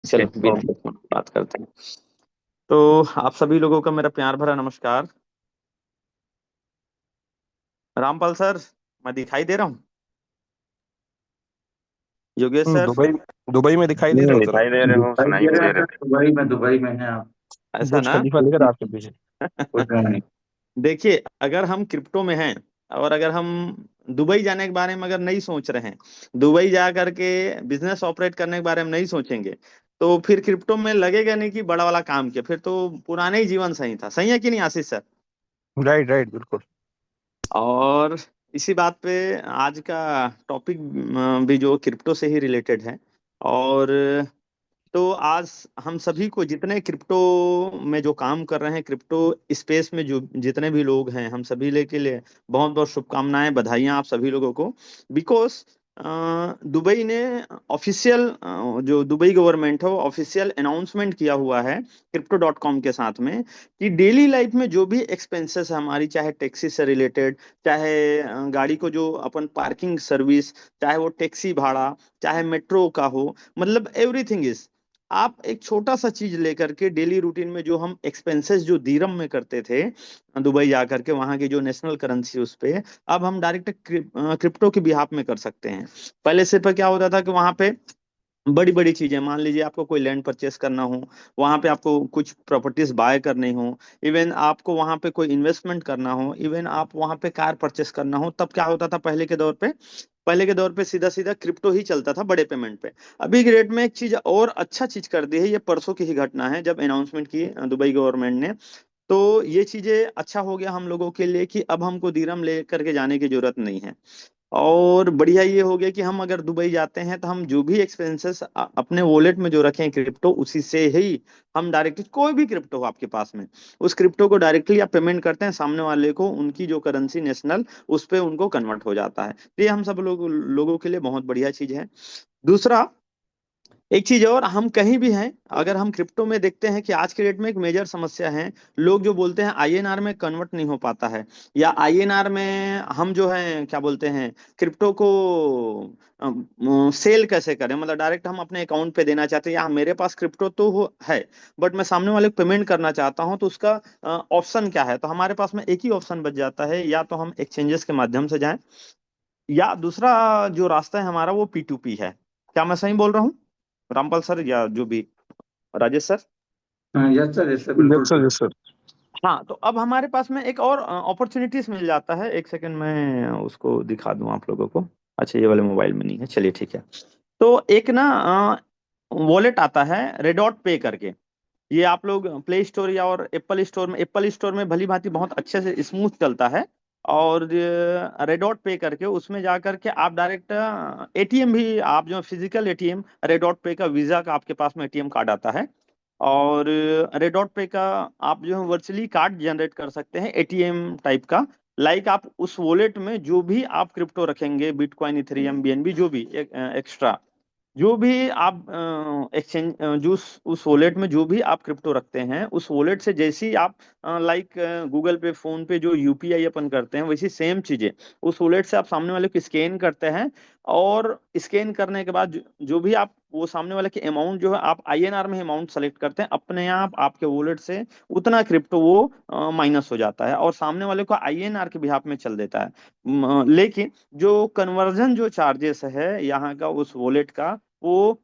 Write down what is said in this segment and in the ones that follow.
चलो ठीक। बिना देर किए बात करते हैं। तो आप सभी लोगों का मेरा प्यार भरा नमस्कार। रामपाल सर, मैं दिखाई दे रहा हूँ? योगेश सर। दुबई दुबई में दिखाई दे रहे हो सर आप। दिखाई दे रहे हो, दिखाई सुनाई दे भी रहा दे है रहे सर, दुबई में है आप। ऐसा बुर्ज ना? खलीफा दिख रहा है आपके पीछे। Good morning. देखिए, अगर हम क्रिप्टो में हैं और अगर हम दुबई जाने के बारे में अगर नहीं सोच रहे हैं, दुबई जा करके बिजनेस ऑपरेट करने के बारे में नहीं सोचेंगे, तो फिर क्रिप्टो में लगेगा नहीं कि बड़ा वाला काम किया, फिर तो पुराना ही जीवन सही था। सही है कि नहीं आशीष सर? राइट राइट, बिल्कुल। और इसी बात पे आज का टॉपिक भी जो क्रिप्टो से ही रिलेटेड है। और तो आज हम सभी को, जितने क्रिप्टो में जो काम कर रहे हैं, क्रिप्टो स्पेस में जो जितने भी लोग हैं, हम सभी के लिए बहुत बहुत शुभकामनाएं, बधाइयां आप सभी लोगों को। बिकॉज दुबई ने ऑफिशियल, जो दुबई गवर्नमेंट है वो ऑफिशियल अनाउंसमेंट किया हुआ है क्रिप्टो डॉट कॉम के साथ में, कि डेली लाइफ में जो भी एक्सपेंसेस है हमारी, चाहे टैक्सी से रिलेटेड, चाहे गाड़ी को जो अपन पार्किंग सर्विस, चाहे वो टैक्सी भाड़ा, चाहे मेट्रो का हो, मतलब एवरीथिंग इज, आप एक छोटा सा चीज लेकर के डेली रूटीन में जो हम एक्सपेंसेस जो दिरहम में करते थे दुबई जा करके, वहां की जो नेशनल करेंसी उस पे, अब हम डायरेक्ट क्रिप्टो के बिहाफ में कर सकते हैं। पहले सिर्फ क्या होता था कि वहां पे बड़ी बड़ी चीजें, मान लीजिए आपको कोई लैंड परचेस करना हो, वहां पे आपको कुछ प्रॉपर्टीज बाय करनी हो, इवन आपको वहां पे कोई इन्वेस्टमेंट करना हो, इवन आप वहां पे कार परचेस करना हो, तब क्या होता था पहले के दौर पे सीधा सीधा क्रिप्टो ही चलता था बड़े पेमेंट पे। अभी के डेट में एक चीज और अच्छा चीज कर दी है, ये परसों की ही घटना है जब अनाउंसमेंट की दुबई गवर्नमेंट ने। तो ये चीजें अच्छा हो गया हम लोगों के लिए कि अब हमको दिरहम ले करके जाने की जरूरत नहीं है। और बढ़िया ये हो गया कि हम अगर दुबई जाते हैं तो हम जो भी एक्सपेंसेस अपने वॉलेट में जो रखें क्रिप्टो, उसी से ही हम डायरेक्टली, कोई भी क्रिप्टो हो आपके पास में, उस क्रिप्टो को डायरेक्टली आप पेमेंट करते हैं सामने वाले को, उनकी जो करेंसी नेशनल, उस पे उनको कन्वर्ट हो जाता है। तो ये हम सब लोगों के लिए बहुत बढ़िया चीज है। दूसरा, एक चीज और, हम कहीं भी हैं, अगर हम क्रिप्टो में देखते हैं कि आज के डेट में एक मेजर समस्या है, लोग जो बोलते हैं आईएनआर में कन्वर्ट नहीं हो पाता है, या आईएनआर में हम जो है क्या बोलते हैं, क्रिप्टो को सेल कैसे करें, मतलब डायरेक्ट हम अपने अकाउंट पे देना चाहते हैं, या मेरे पास क्रिप्टो तो है बट मैं सामने वाले को पेमेंट करना चाहता हूं, तो उसका ऑप्शन क्या है? तो हमारे पास में एक ही ऑप्शन बच जाता है, या तो हम एक्सचेंजेस के माध्यम से जाएं, या दूसरा जो रास्ता है हमारा वो P2P है। क्या मैं सही बोल रहा हूँ रामपाल सर, या जो भी Rajesh sir? Yes sir, yes sir, yes बिल्कुल सर, ठीक। Yes sir. हाँ, तो अब हमारे पास में एक और अपॉर्चुनिटीज मिल जाता है। एक सेकंड में उसको दिखा दूं आप लोगों को। अच्छा, ये वाले मोबाइल में नहीं है, चलिए ठीक है। तो एक ना वॉलेट आता है रेडॉट पे करके, ये आप लोग प्ले स्टोर या और एप्पल स्टोर में भली भांति बहुत अच्छे से स्मूथ चलता है। और रेडॉट पे करके उसमें जा करके आप डायरेक्ट एटीएम भी, आप जो फिजिकल एटीएम, रेडॉट पे का वीजा का आपके पास में एटीएम कार्ड आता है, और रेडॉट पे का आप जो है वर्चुअली कार्ड जनरेट कर सकते हैं एटीएम टाइप का। लाइक आप उस वॉलेट में जो भी आप क्रिप्टो रखेंगे, बिटकॉइन, इथेरियम, बीएनबी, जो भी एक्स्ट्रा, जो भी आप एक्सचेंज, जो उस वॉलेट में जो भी आप क्रिप्टो रखते हैं, उस वॉलेट से जैसी आप, लाइक गूगल पे, फोन पे जो यूपीआई अपन करते हैं, वैसी सेम चीजें उस वॉलेट से आप सामने वाले को स्कैन करते हैं। और स्कैन करने के बाद जो भी आप, वो सामने वाले के अमाउंट जो है, आप आईएनआर में अमाउंट सेलेक्ट करते हैं, अपने आप आपके वॉलेट से उतना क्रिप्टो वो माइनस हो जाता है और सामने वाले को आईएनआर के बिहाफ में चल देता है। लेकिन जो कन्वर्जन जो चार्जेस है यहाँ का उस वॉलेट का, वो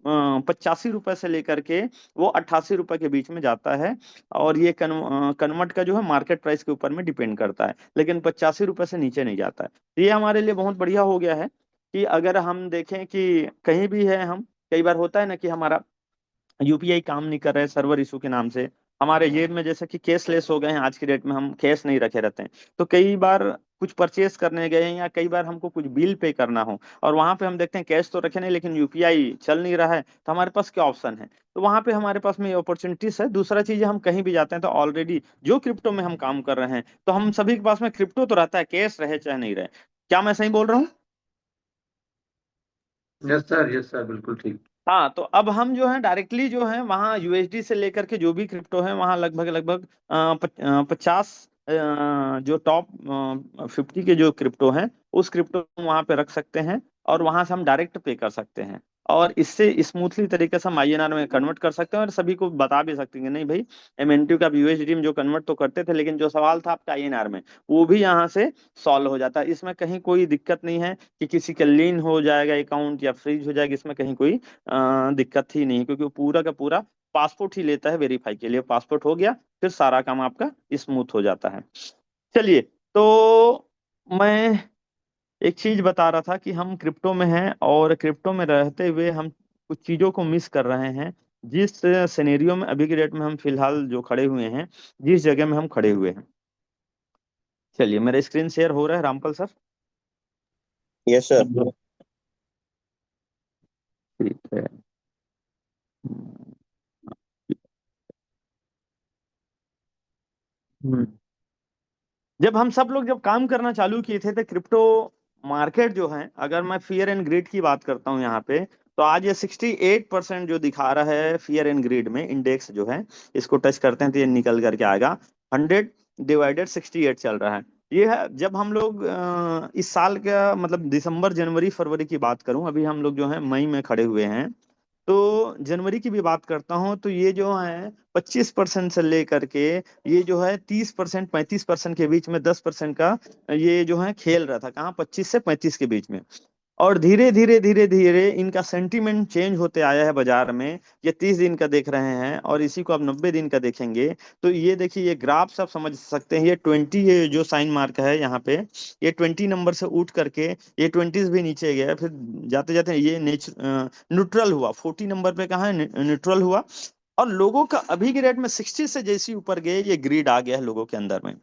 85 रुपए से लेकर के वो 88 रुपए के बीच में जाता है। और ये कन्वर्ट का जो है मार्केट प्राइस के ऊपर में डिपेंड करता है, लेकिन 85 रुपए से नीचे नहीं जाता है। तो ये हमारे लिए बहुत बढ़िया हो गया है कि अगर हम देखें कि कहीं भी है हम, कई बार होता है ना कि हमारा यूपीआई काम नहीं कर रहा है सर्वर इशू के नाम से, हमारे जेब में जैसे कि कैशलेस हो गए हैं आज की डेट में, हम कैश नहीं रखे रहते हैं, तो कई बार कुछ परचेस करने गए हैं या कई बार हमको कुछ बिल पे करना हो, और वहां पे हम देखते हैं कैश तो रखे नहीं लेकिन यूपीआई चल नहीं रहा है, तो हमारे पास क्या ऑप्शन है? तो वहां पे हमारे पास में ये अपॉर्चुनिटीज है। दूसरा चीज है, हम कहीं भी जाते हैं तो ऑलरेडी जो क्रिप्टो में हम काम कर रहे हैं, तो हम सभी के पास में क्रिप्टो तो रहता है, कैश रहे चाहे नहीं रहे। क्या मैं सही बोल रहा हूँ? यस सर, यस सर, बिल्कुल ठीक। हाँ, तो अब हम जो है डायरेक्टली जो है वहाँ यूएसडी से लेकर के जो भी क्रिप्टो है वहाँ लगभग लगभग 50 जो टॉप 50 के जो क्रिप्टो हैं, उस क्रिप्टो को वहाँ पे रख सकते हैं और वहाँ से हम डायरेक्ट पे कर सकते हैं। और इससे स्मूथली तरीके से हम INR में कन्वर्ट कर सकते हैं, और सभी को बता भी सकते हैं कि नहीं भाई, MNT का USD में जो कन्वर्ट तो करते थे, लेकिन जो सवाल था आपका INR में, वो भी यहाँ से सॉल्व हो जाता है। इसमें कहीं कोई दिक्कत नहीं है कि किसी का लीन हो जाएगा अकाउंट या फ्रीज हो जाएगा, इसमें कहीं कोई दिक्कत ही नहीं, क्योंकि वो पूरा का पूरा पासपोर्ट ही लेता है वेरीफाई के लिए। पासपोर्ट हो गया, फिर सारा काम आपका स्मूथ हो जाता है। चलिए, तो मैं एक चीज बता रहा था कि हम क्रिप्टो में हैं, और क्रिप्टो में रहते हुए हम कुछ चीजों को मिस कर रहे हैं। जिस सिनेरियो में अभी के डेट में हम फिलहाल जो खड़े हुए हैं, जिस जगह में हम खड़े हुए हैं। चलिए, मेरा स्क्रीन शेयर हो रहा है रामपल सर? Yes sir. ठीक है। हम्म। जब हम सब लोग जब काम करना चालू किए थे, तो क्रिप्टो मार्केट जो है, अगर मैं फियर एंड ग्रीड की बात करता हूँ यहाँ पे, तो आज ये 68% जो दिखा रहा है फियर एंड ग्रीड में इंडेक्स जो है, इसको टच करते हैं तो ये निकल करके आएगा 100/68 चल रहा है। ये है जब हम लोग इस साल का मतलब दिसंबर जनवरी फरवरी की बात करूं, अभी हम लोग जो है मई में खड़े हुए हैं, तो जनवरी की भी बात करता हूँ, तो ये जो है 25% से लेकर के ये जो है 30% 35% के बीच में 10% का ये जो है खेल रहा था, कहाँ 25 से 35 के बीच में। और धीरे धीरे धीरे धीरे इनका सेंटीमेंट चेंज होते आया है बाजार में। ये 30 दिन का देख रहे हैं, और इसी को आप 90 दिन का देखेंगे, तो ये देखिए, ये ग्राफ आप समझ सकते हैं। ये 20, ये जो साइन मार्क है यहाँ पे, ये 20 नंबर से उठ करके ये 20 भी नीचे गया, फिर जाते जाते ये न्यूट्रल हुआ 40 नंबर पे, कहाँ है न्यूट्रल हुआ। और लोगों का अभी के रेट में 60 से जैसे ही ऊपर गए, ये ग्रीड आ गया है लोगों के अंदर में।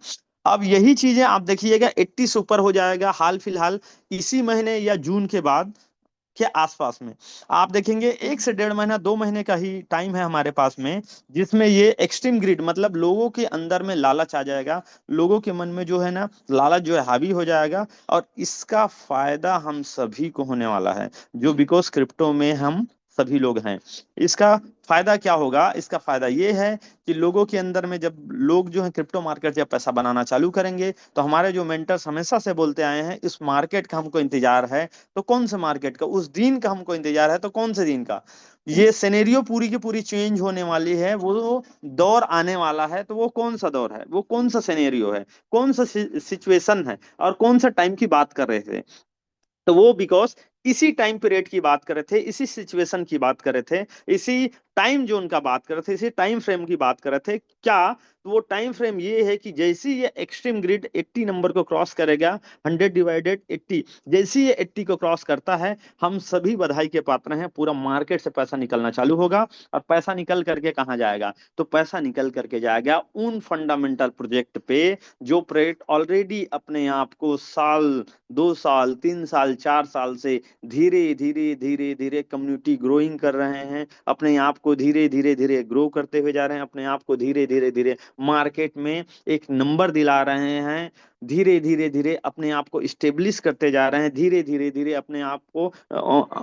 अब यही चीजें आप देखिएगा 80 से ऊपर हो जाएगा हाल फिलहाल, इसी महीने या जून के बाद के आसपास में। आप देखेंगे 1 से 1.5 महीना 2 महीने का ही टाइम है हमारे पास में, जिसमें ये एक्सट्रीम ग्रिड मतलब लोगों के अंदर में लालच आ जाएगा, लोगों के मन में जो है ना लालच जो है हावी हो जाएगा, और इसका फायदा हम सभी को होने वाला है, जो बिकॉज क्रिप्टो में हम सभी लोग हैं। इसका फायदा क्या होगा? इसका फायदा ये है कि लोगों के अंदर में, जब लोग जो है क्रिप्टो मार्केट जब पैसा बनाना चालू करेंगे, तो हमारे जो मेंटर्स हमेशा से बोलते आए हैं, इस मार्केट का हमको इंतजार है। तो कौन से मार्केट का? उस दिन का हमको इंतजार है। तो कौन से दिन का? ये सिनेरियो पूरी की पूरी चेंज होने वाली है, वो दौर आने वाला है। तो वो कौन सा दौर है, वो कौन सा सिनेरियो है, कौन सा सिचुएशन है, और कौन सा टाइम की बात कर रहे थे? तो वो बिकॉज इसी टाइम पीरियड की बात कर रहे थे, इसी सिचुएशन की बात कर रहे थे, इसी टाइम जोन का बात कर रहे थे, इसी टाइम फ्रेम की बात कर रहे थे क्या? तो वो टाइम फ्रेम ये है कि जैसे ही ये एक्सट्रीम ग्रिड 80 नंबर को क्रॉस करेगा, 100/80, जैसे ही ये 80 को क्रॉस करता है, हम सभी बधाई के पात्र हैं, पूरा मार्केट से पैसा निकलना चालू होगा। और पैसा निकल करके कहाँ जाएगा? तो पैसा निकल करके जाएगा उन फंडामेंटल प्रोजेक्ट पे, जो प्रोजेक्ट ऑलरेडी अपने आप को साल 2 साल 3 साल 4 साल से धीरे धीरे धीरे धीरे कम्युनिटी ग्रोइंग कर रहे हैं, अपने आप को धीरे धीरे धीरे ग्रो करते हुए जा रहे हैं, अपने आप को धीरे धीरे धीरे मार्केट में एक नंबर दिला रहे हैं, धीरे धीरे धीरे अपने आप को स्टेब्लिश करते जा रहे हैं, धीरे धीरे धीरे अपने आप को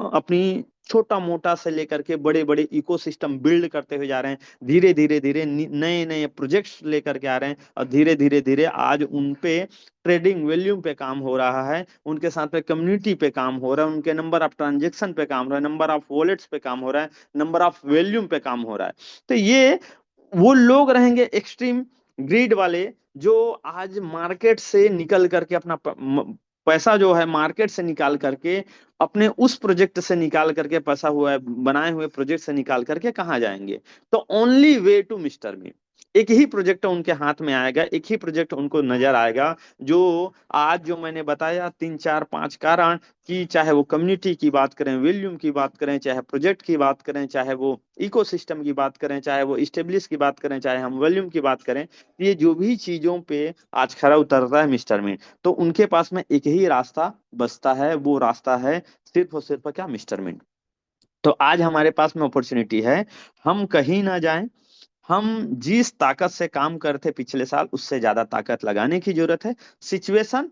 अपनी छोटा मोटा से लेकर के बड़े बड़े इकोसिस्टम बिल्ड करते हुए जा रहे हैं, धीरे धीरे धीरे नए नए प्रोजेक्ट्स लेकर के आ रहे हैं, और धीरे धीरे धीरे आज उन पे ट्रेडिंग वैल्यूम पे काम हो रहा है, उनके साथ में कम्युनिटी पे काम हो रहा है, उनके नंबर ऑफ ट्रांजेक्शन पे काम हो रहा है, नंबर ऑफ वॉलेट्स पे काम हो रहा है, नंबर ऑफ वैल्यूम पे काम हो रहा है। तो ये वो लोग रहेंगे एक्सट्रीम ग्रीड वाले, जो आज मार्केट से निकल करके अपना पैसा जो है मार्केट से निकाल करके, अपने उस प्रोजेक्ट से निकाल करके, पैसा हुआ है बनाए हुए प्रोजेक्ट से निकाल करके कहाँ जाएंगे? तो ओनली वे टू मिस्टर मी, एक ही प्रोजेक्ट उनके हाथ में आएगा, एक ही प्रोजेक्ट उनको नजर आएगा, जो आज जो मैंने बताया 3 4 5 कारण, कि चाहे वो कम्युनिटी की बात करें, वॉल्यूम की बात करें, चाहे प्रोजेक्ट की बात करें, चाहे वो इकोसिस्टम की बात करें, चाहे वो स्टेब्लिश की बात करें, चाहे हम वॉल्यूम की बात करें, ये जो भी चीजों पे आज खरा उतरता है मिस्टर मीन, तो उनके पास में एक ही रास्ता बचता है, वो रास्ता है सिर्फ और सिर्फ क्या? Mister mean. तो आज हमारे पास में अपॉर्चुनिटी है, हम कहीं ना जाएं, हम जिस ताकत से काम करते पिछले साल, उससे ज्यादा ताकत लगाने की जरूरत है। सिचुएशन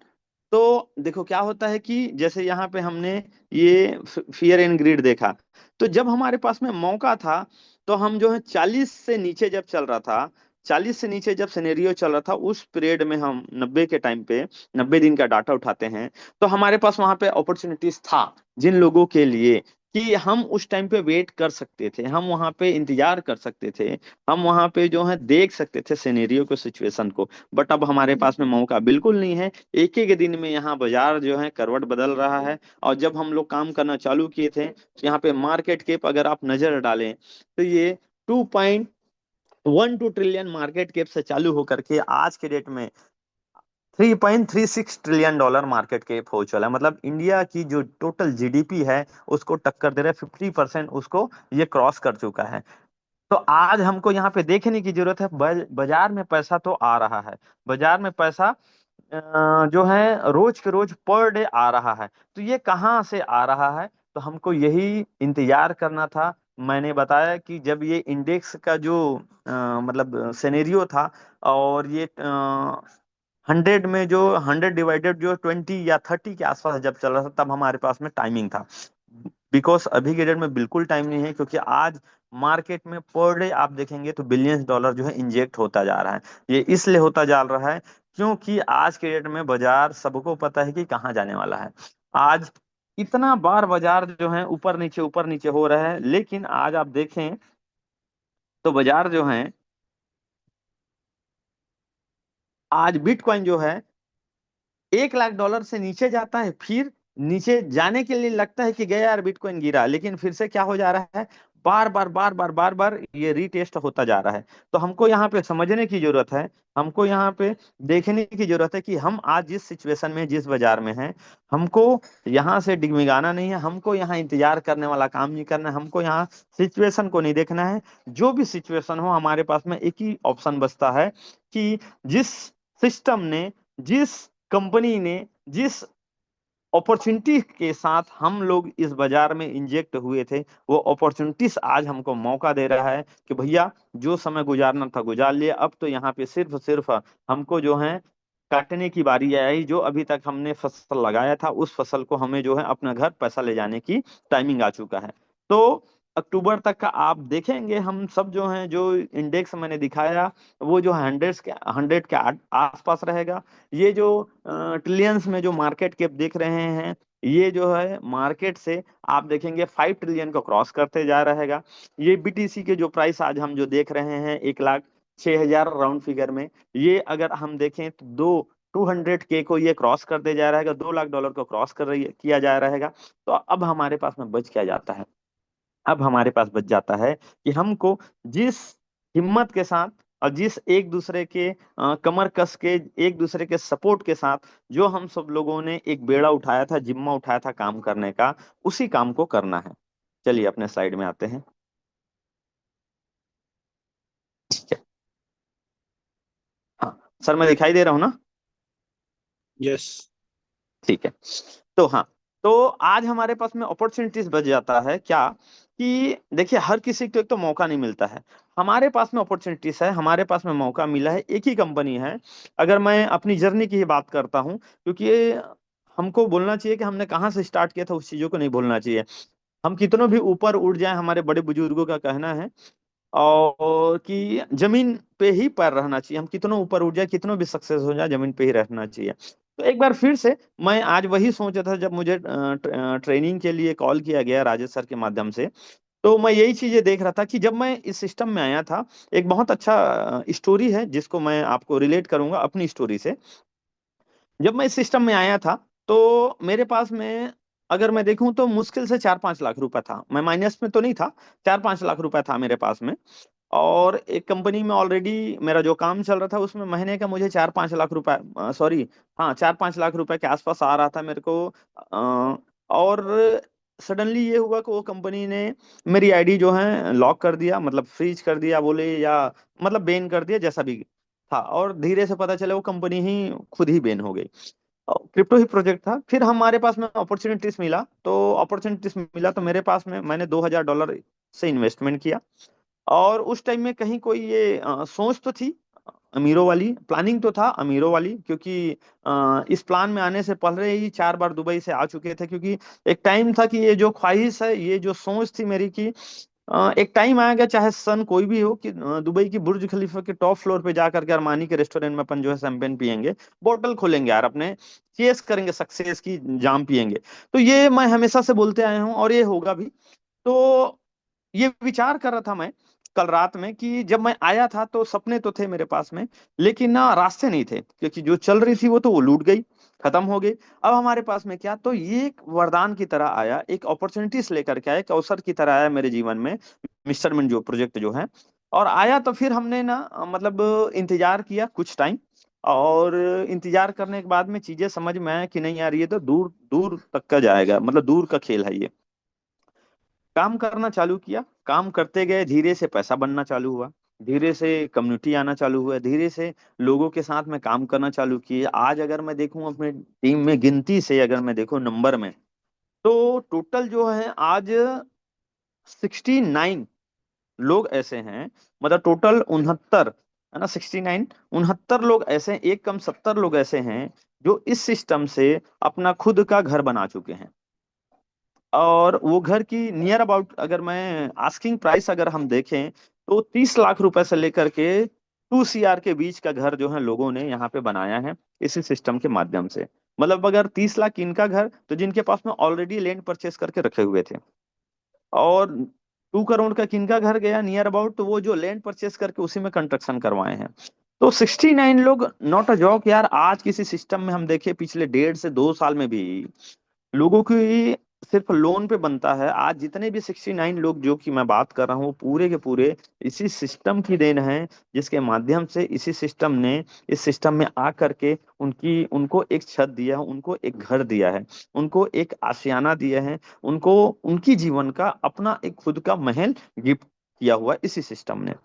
तो देखो क्या होता है कि जैसे यहाँ पे हमने ये फियर एंड ग्रीड देखा, तो जब हमारे पास में मौका था, तो हम जो है 40 से नीचे जब चल रहा था, 40 से नीचे जब सिनेरियो चल रहा था, उस पीरियड में हम 90 के टाइम पे 90 दिन का डाटा उठाते हैं, तो हमारे पास वहां पे अपॉर्चुनिटीज था, जिन लोगों के लिए कि हम उस टाइम पे वेट कर सकते थे, हम वहां पे इंतजार कर सकते थे, हम वहां पे जो है देख सकते थे सिनेरियो को, सिचुएशन को। बट अब हमारे पास में मौका बिल्कुल नहीं है। एक एक दिन में यहाँ बाजार जो है करवट बदल रहा है। और जब हम लोग काम करना चालू किए थे, यहाँ पे मार्केट कैप अगर आप नजर डालें तो ये 2.12 ट्रिलियन मार्केट कैप से चालू होकर के आज के डेट में $3.36 ट्रिलियन मार्केट कैप हो चला है। मतलब इंडिया की जो टोटल जीडीपी है उसको टक्कर दे रहा है, 50% उसको ये क्रॉस कर चुका है। तो आज हमको यहाँ पे देखने की जरूरत है, बाजार में पैसा तो आ रहा है, बाजार में पैसा जो है रोज के रोज पर डे आ रहा है। तो ये कहाँ से आ रहा है, तो हमको यही इंतजार करना था। मैंने बताया कि जब ये इंडेक्स का जो मतलब सिनेरियो था, और ये 100 में जो 100 डिवाइडेड जो 20 या 30 के आसपास जब चल रहा था, तब हमारे पास में टाइमिंग था। बिकॉज अभी के डेट में बिल्कुल टाइम नहीं है, क्योंकि आज मार्केट में पर डे आप देखेंगे तो बिलियंस डॉलर जो है इंजेक्ट होता जा रहा है। ये इसलिए होता जा रहा है क्योंकि आज के डेट में बाजार सबको पता है कि कहाँ जाने वाला है। आज इतना बार बाजार जो है ऊपर नीचे हो रहा है, लेकिन आज आप देखें तो बाजार जो है, आज बिटकॉइन जो है $1 लाख से नीचे जाता है, फिर नीचे जाने के लिए लगता है कि गया यार बिटकॉइन गिरा, लेकिन फिर से क्या हो जा रहा है, बार बार ये रीटेस्ट होता जा रहा है। तो हमको यहाँ पे समझने की जरूरत है, हमको यहाँ पे देखने की जरूरत है कि हम आज जिस सिचुएशन में, जिस बाजार में हैं, हमको यहाँ से डिगमिगाना नहीं है, हमको यहाँ इंतजार करने वाला काम नहीं करना है, हमको यहाँ सिचुएशन को नहीं देखना है। जो भी सिचुएशन हो, हमारे पास में एक ही ऑप्शन बचता है कि जिस सिस्टम ने, जिस कंपनी ने, जिस अपॉर्चुनिटी के साथ हम लोग इस बाजार में इंजेक्ट हुए थे, वो अपॉर्चुनिटीज आज हमको मौका दे रहा है कि भैया जो समय गुजारना था गुजार लिए, अब तो यहाँ पे सिर्फ सिर्फ हमको जो है काटने की बारी आई। जो अभी तक हमने फसल लगाया था, उस फसल को हमें जो है अपना घर पैसा ले जाने की टाइमिंग आ चुका है। तो अक्टूबर तक का आप देखेंगे, हम सब जो हैं, जो इंडेक्स मैंने दिखाया, वो जो 100 के आसपास रहेगा। ये जो ट्रिलियंस में जो मार्केट कैप देख रहे हैं, ये जो है मार्केट से आप देखेंगे 5 ट्रिलियन को क्रॉस करते जा रहेगा। ये बीटीसी के जो प्राइस आज हम जो देख रहे हैं, 1,06,000 राउंड फिगर में, ये अगर हम देखें तो 200 के को ये क्रॉस कर दे जा रहेगा, $2 लाख को क्रॉस कर रही किया जा रहेगा। तो अब हमारे पास में बच क्या जाता है, अब हमारे पास बच जाता है कि हमको जिस हिम्मत के साथ और जिस एक दूसरे के कमर कस के, एक दूसरे के सपोर्ट के साथ जो हम सब लोगों ने एक बेड़ा उठाया था, जिम्मा उठाया था काम करने का, उसी काम को करना है। चलिए अपने स्लाइड में आते हैं। ठीक है। हाँ सर, मैं दिखाई दे रहा हूँ ना? यस। ठीक है। तो हाँ, तो आज हमारे पास में अपॉर्चुनिटीज बच जाता है क्या, कि देखिए हर किसी को एक तो मौका नहीं मिलता है, हमारे पास में अपॉर्चुनिटीज है, हमारे पास में मौका मिला है, एक ही कंपनी है। अगर मैं अपनी जर्नी की ही बात करता हूँ, क्योंकि ये हमको बोलना चाहिए कि हमने कहाँ से स्टार्ट किया था, उस चीजों को नहीं भूलना चाहिए। हम कितनों भी ऊपर उड़ जाए, हमारे बड़े बुजुर्गों का कहना है और कि जमीन पे ही पैर रहना चाहिए। हम कितनों ऊपर उठ जाए, कितनों भी सक्सेस हो जाए, जमीन पे ही रहना चाहिए। तो एक बार फिर से मैं आज वही सोचा था, जब मुझे ट्रेनिंग के लिए कॉल किया गया राजेश सर के माध्यम से, तो मैं यही चीजें देख रहा था कि जब मैं इस सिस्टम में आया था, एक बहुत अच्छा स्टोरी है जिसको मैं आपको रिलेट करूंगा अपनी स्टोरी से। जब मैं इस सिस्टम में आया था, तो मेरे पास में अगर मैं देखूं तो मुश्किल से 4-5 लाख रुपए था, मैं माइनस में तो नहीं था, 4-5 लाख रुपए था मेरे पास में। और एक कंपनी में ऑलरेडी मेरा जो काम चल रहा था, उसमें महीने का मुझे 4-5 लाख रुपए, सॉरी, हाँ 4-5 लाख रुपए के आसपास आ रहा था मेरे को। और सडनली ये हुआ कि वो कंपनी ने मेरी आईडी जो है लॉक कर दिया, मतलब फ्रीज कर दिया बोले, या मतलब बैन कर दिया, जैसा भी था। और धीरे से पता चला वो कंपनी ही खुद ही बैन हो गई। क्रिप्टो ही प्रोजेक्ट था। फिर हमारे पास में अपॉर्चुनिटीज मिला, तो मेरे पास में मैंने $2,000 से इन्वेस्टमेंट किया। और उस टाइम में कहीं कोई ये सोच तो थी अमीरों वाली, प्लानिंग तो था अमीरों वाली, क्योंकि इस प्लान में आने से पहले ही 4 बार दुबई से आ चुके थे। क्योंकि एक टाइम था कि ये जो ख्वाहिश है, ये जो सोच थी मेरी की एक टाइम आएगा, चाहे सन कोई भी हो, कि दुबई की बुर्ज खलीफा के टॉप फ्लोर पे जा करके अरमानी के रेस्टोरेंट में अपन जो है शैंपेन पियेंगे, बोतल खोलेंगे यार, अपने चेस करेंगे, सक्सेस की जाम पियेंगे। तो ये मैं हमेशा से बोलते आया हूँ और ये होगा भी। तो ये विचार कर रहा था मैं कल रात में कि जब मैं आया था तो सपने तो थे मेरे पास में, लेकिन ना रास्ते नहीं थे, क्योंकि जो चल रही थी वो लूट गई, खत्म हो गई। अब हमारे पास में क्या, तो ये एक वरदान की तरह आया, एक अपॉर्चुनिटीज लेकर के आया, एक अवसर की तरह आया मेरे जीवन में, मिस्टर मिन जो प्रोजेक्ट जो है। और आया तो फिर हमने ना मतलब इंतजार किया कुछ टाइम, और इंतजार करने के बाद में चीजें समझ में आया कि नहीं यार, ये तो दूर दूर तक का जाएगा, मतलब दूर का खेल है ये। काम करना चालू किया, काम करते गए, धीरे से पैसा बनना चालू हुआ, धीरे से कम्युनिटी आना चालू हुआ, धीरे से लोगों के साथ में काम करना चालू किए। आज अगर मैं देखूं अपने टीम में गिनती से, अगर मैं देखूं नंबर में, तो टोटल जो है आज 69 लोग ऐसे हैं, मतलब टोटल 69 है ना, 69 69 लोग ऐसे हैं, एक कम 70 लोग ऐसे हैं जो इस सिस्टम से अपना खुद का घर बना चुके हैं। और वो घर की नियर अबाउट, अगर मैं आस्किंग प्राइस अगर हम देखें, तो 30 लाख रुपए से लेकर के 2 CR के बीच का घर जो है लोगों ने यहाँ पे बनाया है इसी सिस्टम के माध्यम से। मतलब अगर 30 लाख इनका घर, तो जिनके पास में ऑलरेडी लैंड परचेस करके रखे हुए थे, और 2 करोड़ का किनका घर गया नियर अबाउट, तो वो जो लैंड परचेस करके उसी में कंस्ट्रक्शन करवाए हैं। तो 69 लोग, नॉट अ जॉक यार। आज किसी सिस्टम में हम देखें पिछले 1.5 से 2 साल में भी लोगों की सिर्फ लोन पे बनता है। आज जितने भी 69 लोग जो कि मैं बात कर रहा हूँ, पूरे के पूरे इसी सिस्टम की देन है, जिसके माध्यम से इसी सिस्टम ने इस सिस्टम में आ करके उनको एक छत दिया है, उनको एक घर दिया है, उनको एक आशियाना दिया है, उनको उनकी जीवन का अपना एक खुद का महल गिफ्ट किया हुआ है इसी सिस्टम ने।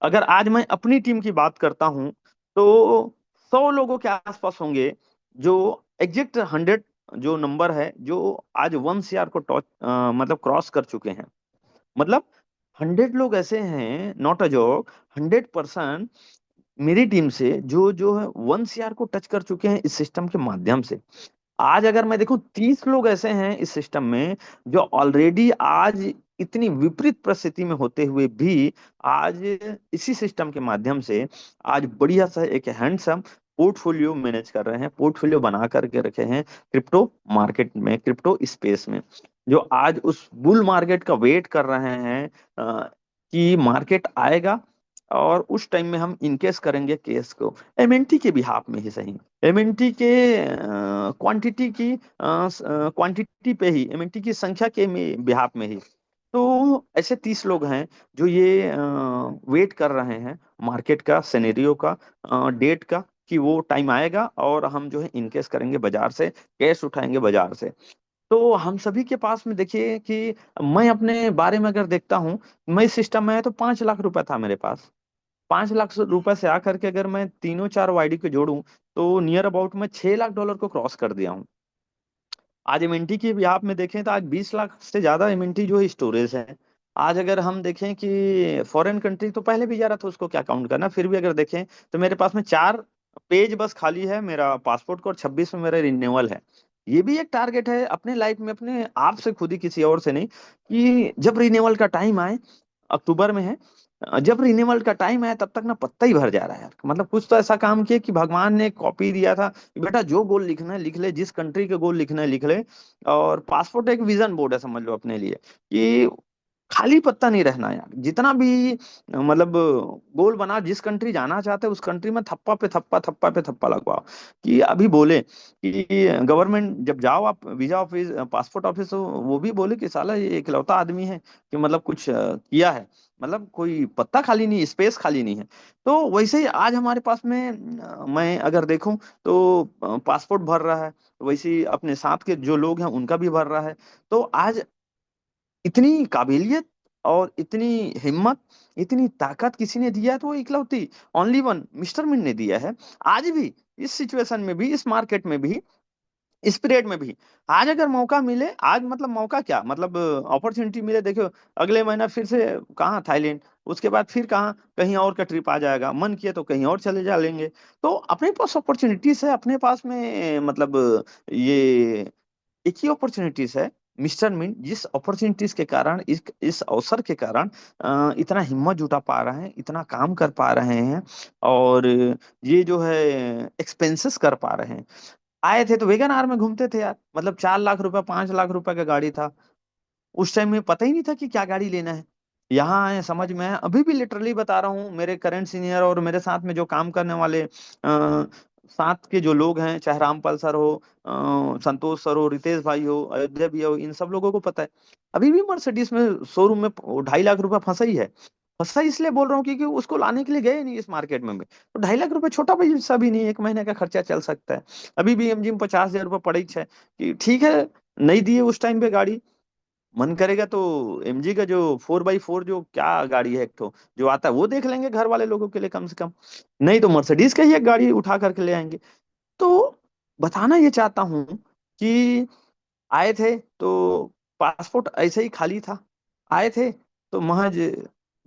अगर आज मैं अपनी टीम की बात करता हूं, तो 100 लोगों के आसपास होंगे जो एग्जैक्ट 100 जो नंबर है, जो आज 1 CR को टॉच मतलब क्रॉस कर चुके हैं। मतलब 100 लोग ऐसे हैं, नॉट अ जोक, 100% मेरी टीम से जो जो है 1 CR को टच कर चुके हैं इस सिस्टम के माध्यम से। आज अगर मैं देखूं, 30 लोग ऐसे हैं इस सिस्टम में जो ऑलरेडी आज इतनी विपरीत परिस्थिति में होते हुए भी आज इसी सिस्टम के माध्यम से आज बढ़िया सा एक हैंडसम पोर्टफोलियो मैनेज कर रहे हैं, पोर्टफोलियो बना करके रखे हैं क्रिप्टो मार्केट में, क्रिप्टो स्पेस में, जो आज उस बुल मार्केट का वेट कर रहे हैं कि मार्केट आएगा और उस टाइम में हम इनकेस करेंगे केस को एमएनटी के बिहाफ में ही सही, एमएनटी के क्वांटिटी पे ही, एमएनटी की संख्या के बिहाफ में ही। तो ऐसे 30 लोग हैं जो ये वेट कर रहे हैं मार्केट का, सिनेरियो का, डेट का, कि वो टाइम आएगा और हम जो है इनकेस करेंगे बाजार से, कैश उठाएंगे बाजार से। तो हम सभी के पास में देखिए कि मैं अपने बारे में अगर देखता हूँ, मैं इस सिस्टम में है तो 5 लाख रुपए था मेरे पास। 5 लाख रुपए से आकर के अगर मैं तीनों चार वाईडी को जोड़ूं, तो नियर अबाउट मैं $6 लाख को क्रॉस कर दिया हूं। आज एमएनटी की भी आप में देखें तो आज 20 लाख से ज्यादा एमएनटी जो है स्टोरेज है। आज अगर हम देखें कि फॉरेन कंट्री तो पहले भी जा रहा था, उसको क्या काउंट करना, फिर भी अगर देखें तो मेरे पास में 4 पेज बस खाली है मेरा पासपोर्ट का, और 26 में मेरा रिन्यूअल है। ये भी एक टारगेट है अपने लाइफ में, अपने आप से खुद ही, किसी और से नहीं, कि जब रिन्यूअल का टाइम आए, अक्टूबर में है, जब रिन्यूअल का टाइम आया तब तक ना पत्ता ही भर जा रहा है यार। मतलब कुछ तो ऐसा काम किया कि भगवान ने कॉपी दिया था कि बेटा जो गोल लिखना है लिख ले, जिस कंट्री के गोल लिखना है लिख ले। और पासपोर्ट एक विजन बोर्ड है समझ लो अपने लिए, कि खाली पत्ता नहीं रहना यार। जितना भी मतलब गोल बना, जिस कंट्री जाना चाहते हैं उस कंट्री में थप्पा पे थप्पा, थप्पा पे थप्पा लगवाओ। कि अभी बोले कि गवर्नमेंट जब जाओ आप वीजा ऑफिस, पासपोर्ट ऑफिस, तो वो भी बोले कि साला ये इकलौता आदमी है कि मतलब कुछ किया है, मतलब कोई पत्ता खाली नहीं, स्पेस खाली नहीं है। तो वैसे ही आज हमारे पास में मैं अगर देखूं तो पासपोर्ट भर रहा है, वैसे ही अपने साथ के जो लोग हैं उनका भी भर रहा है। तो आज इतनी काबिलियत और इतनी हिम्मत, इतनी ताकत किसी ने दिया है, तो वो इकलौती ओनली वन मिस्टर मिन ने दिया है। आज भी इस सिचुएशन में भी, इस मार्केट में भी, इस पीरियड में भी, आज अगर मौका मिले, आज मतलब मौका क्या, मतलब अपॉर्चुनिटी मिले, देखो अगले महीना फिर से कहाँ, थाईलैंड, उसके बाद फिर कहाँ, कहीं और का ट्रिप आ जाएगा, मन किया तो कहीं और चले जा लेंगे। तो अपने पास अपॉर्चुनिटीज है, अपने पास में मतलब ये एक ही अपॉर्चुनिटीज है मिस्टर मिन जिस अपॉर्चुनिटीज के कारण, इस अवसर के कारण इतना हिम्मत जुटा पा रहे हैं, इतना काम कर पा रहे हैं, और ये जो है एक्सपेंसेस कर पा रहे हैं। आए थे तो वेगन आर में घूमते थे यार, मतलब 4 लाख रुपए 5 लाख रुपए का गाड़ी था। उस टाइम में पता ही नहीं था कि क्या गाड़ी लेना है। यहाँ आए समझ में आया, अभी भी लिटरली बता रहा हूँ, मेरे करंट सीनियर और मेरे साथ में जो काम करने वाले साथ के जो लोग हैं, चाहे रामपाल सर हो, संतोष सर हो, रितेश भाई हो, अयोध्या भी हो, इन सब लोगों को पता है। अभी भी मर्सिडीज में शोरूम में 2.5 लाख रुपया फंसा ही है। फंसा इसलिए बोल रहा हूँ क्योंकि उसको लाने के लिए गए नहीं इस मार्केट में भी। तो 2.5 लाख रुपए छोटा पैसा भी नहीं है, एक महीने का खर्चा चल सकता है। अभी भी एमजी में 50,000 रुपये पड़ी है कि ठीक है, नहीं दिए उस टाइम पे गाड़ी। मन करेगा तो एमजी का जो 4x4 जो क्या गाड़ी है, एक तो जो आता है वो देख लेंगे घर वाले लोगों के लिए कम से कम। नहीं तो मर्सिडीज का ही एक गाड़ी उठा करके ले आएंगे। तो बताना ये चाहता हूँ कि आए थे तो पासपोर्ट ऐसे ही खाली था। आए थे तो महज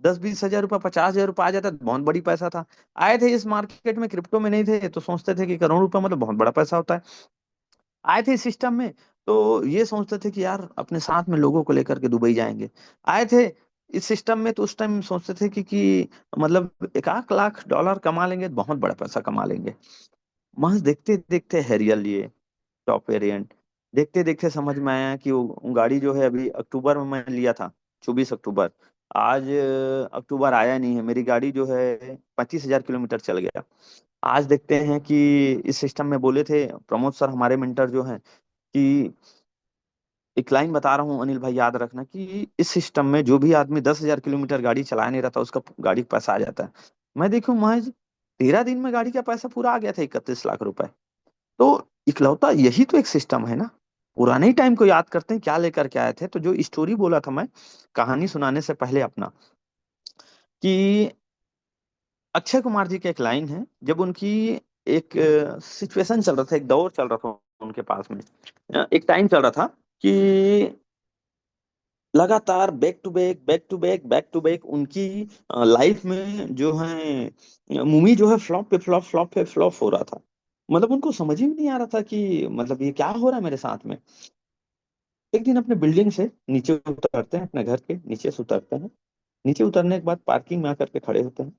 10-20 हजार रुपये 50,000 रुपये आ जाता तो बहुत बड़ी पैसा था। आए थे इस मार्केट में, क्रिप्टो में नहीं थे, तो सोचते थे कि करोड़ रुपए मतलब बहुत बड़ा पैसा होता है। आए थे इस सिस्टम में तो ये सोचते थे कि यार अपने साथ में लोगों को लेकर के दुबई जाएंगे। आए थे इस सिस्टम में तो उस टाइम सोचते थे कि मतलब 1 लाख डॉलर कमा लेंगे तो बहुत बड़ा पैसा कमा लेंगे। महज देखते देखते हैरियर लिए, टॉप वेरिएंट। देखते देखते समझ में आया कि वो गाड़ी जो है अभी अक्टूबर में मैंने लिया था, 24 अक्टूबर। आज अक्टूबर आया नहीं है, मेरी गाड़ी जो है 25,000 किलोमीटर चल गया। आज देखते हैं कि इस सिस्टम में बोले थे प्रमोद सर हमारे मेंटर जो हैं कि एक लाइन बता रहा हूँ अनिल भाई, याद रखना कि इस सिस्टम में जो भी आदमी 10,000 किलोमीटर गाड़ी चला नहीं रहता उसका गाड़ी का पैसा आ जाता है। मैं देखूं महज 13 दिन में गाड़ी का पैसा पूरा आ गया था, 31 लाख रुपए। तो इकलौता यही तो एक सिस्टम है ना। पुराने ही टाइम को याद करते हैं क्या लेकर के आए थे। तो जो स्टोरी बोला था मैं कहानी सुनाने से पहले अपना, कि अक्षय कुमार जी की एक लाइन है, जब उनकी एक सिचुएशन चल रहा था, एक दौर चल रहा था उनके पास में, एक टाइम चल रहा था कि लगातार back to back back to back back to back उनकी लाइफ में जो है मूवी जो है फ्लॉप पे फ्लॉप फ्लॉप पे फ्लॉप हो रहा था। मतलब उनको समझ ही नहीं आ रहा था कि मतलब ये क्या हो रहा है मेरे साथ में। एक दिन अपने बिल्डिंग से नीचे उतरते हैं, अपने घर के नीचे से उतरते हैं। नीचे उतरने के बाद पार्किंग में आकर के खड़े होते हैं,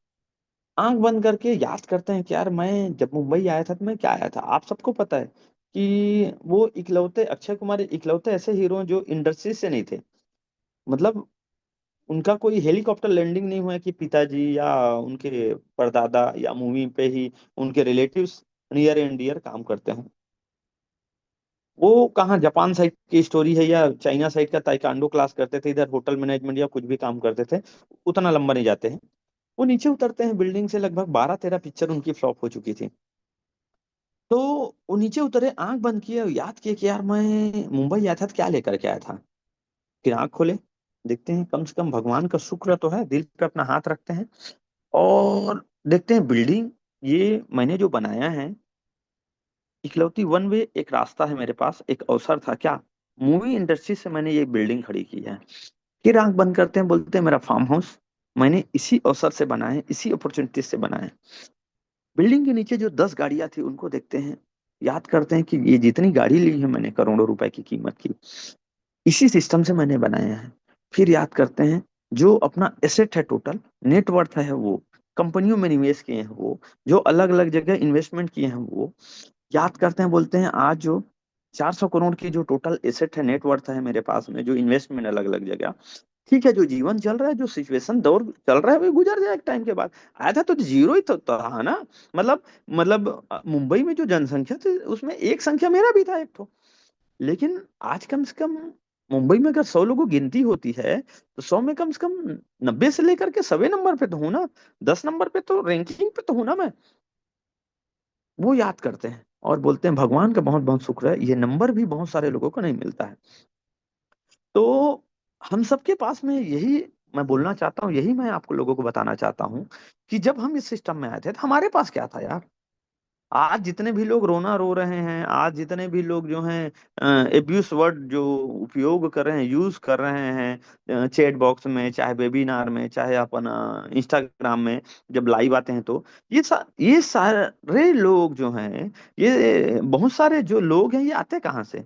आंख बंद करके याद करते हैं कि यार मैं जब मुंबई आया था तो मैं क्या आया था। आप सबको पता है कि वो इकलौते अक्षय कुमार इकलौते ऐसे हीरो हैं जो इंडस्ट्री से नहीं थे। मतलब उनका कोई हेलीकॉप्टर लैंडिंग नहीं हुआ है कि पिताजी या उनके परदादा या मूवी पे ही उनके रिलेटिव्स नियर एंड डियर काम करते हैं। वो कहाँ जापान साइड की स्टोरी है या चाइना साइड का ताइक्वांडो क्लास करते थे, इधर होटल मैनेजमेंट या कुछ भी काम करते थे, उतना लंबा नहीं जाते हैं। वो नीचे उतरते हैं बिल्डिंग से, लगभग 12-13 पिक्चर उनकी फ्लॉप हो चुकी थी। तो वो नीचे उतरे, आंख बंद किए और याद किए कि यार मैं मुंबई आया था तो क्या लेकर के आया था। फिर आंख खोले, देखते हैं कम से कम भगवान का शुक्र तो है, दिल पे अपना हाथ रखते हैं और देखते हैं बिल्डिंग ये मैंने जो बनाया है, इकलौती वन वे एक रास्ता है मेरे पास, एक अवसर था क्या, मूवी इंडस्ट्री से मैंने ये बिल्डिंग खड़ी की है। फिर आंख बंद करते हैं, बोलते हैं मेरा फार्म हाउस मैंने इसी अवसर से बनाया है, इसी अपॉर्चुनिटी से बनाया है। बिल्डिंग के नीचे जो 10 गाड़ियां थी उनको देखते हैं, याद करते हैं कि ये जितनी गाड़ी ली है मैंने करोड़ों रुपए की कीमत की, इसी सिस्टम से मैंने बनाया है। फिर याद करते हैं जो अपना एसेट है, टोटल नेटवर्थ है, वो कंपनियों में निवेश किए हैं, वो जो अलग अलग जगह इन्वेस्टमेंट किए हैं, वो याद करते हैं, बोलते हैं आज जो 400 करोड़ की जो टोटल एसेट है, नेटवर्थ है मेरे पास में, जो इन्वेस्टमेंट अलग अलग जगह। ठीक है, जो जीवन चल रहा है, जो सिचुएशन दौर चल रहा है, वो गुजर जाए एक टाइम के बाद। आया था तो जीरो ही तो था ना। मतलब मुंबई में जो जनसंख्या थी उसमें एक संख्या मेरा भी था एक तो। लेकिन आज कम से कम मुंबई में अगर 100 लोगों की गिनती होती है तो 100 में कम से कम 90 से लेकर के 100वें नंबर पे तो हूं ना, 10 नंबर पे तो रैंकिंग पे तो हूं ना मैं। वो याद करते हैं और बोलते हैं भगवान का बहुत बहुत शुक्र है, ये नंबर भी बहुत सारे लोगों को नहीं मिलता है। तो हम सबके पास में यही मैं बोलना चाहता हूँ, यही मैं आपको लोगों को बताना चाहता हूँ कि जब हम इस सिस्टम में आए थे तो हमारे पास क्या था यार। आज जितने भी लोग रोना रो रहे हैं, आज जितने भी लोग जो हैं एब्यूस वर्ड जो उपयोग कर रहे हैं, यूज कर रहे हैं चैट बॉक्स में, चाहे वेबिनार में, चाहे अपन इंस्टाग्राम में जब लाइव आते हैं, तो ये सारे लोग जो हैं, ये बहुत सारे जो लोग हैं, ये आते कहाँ से।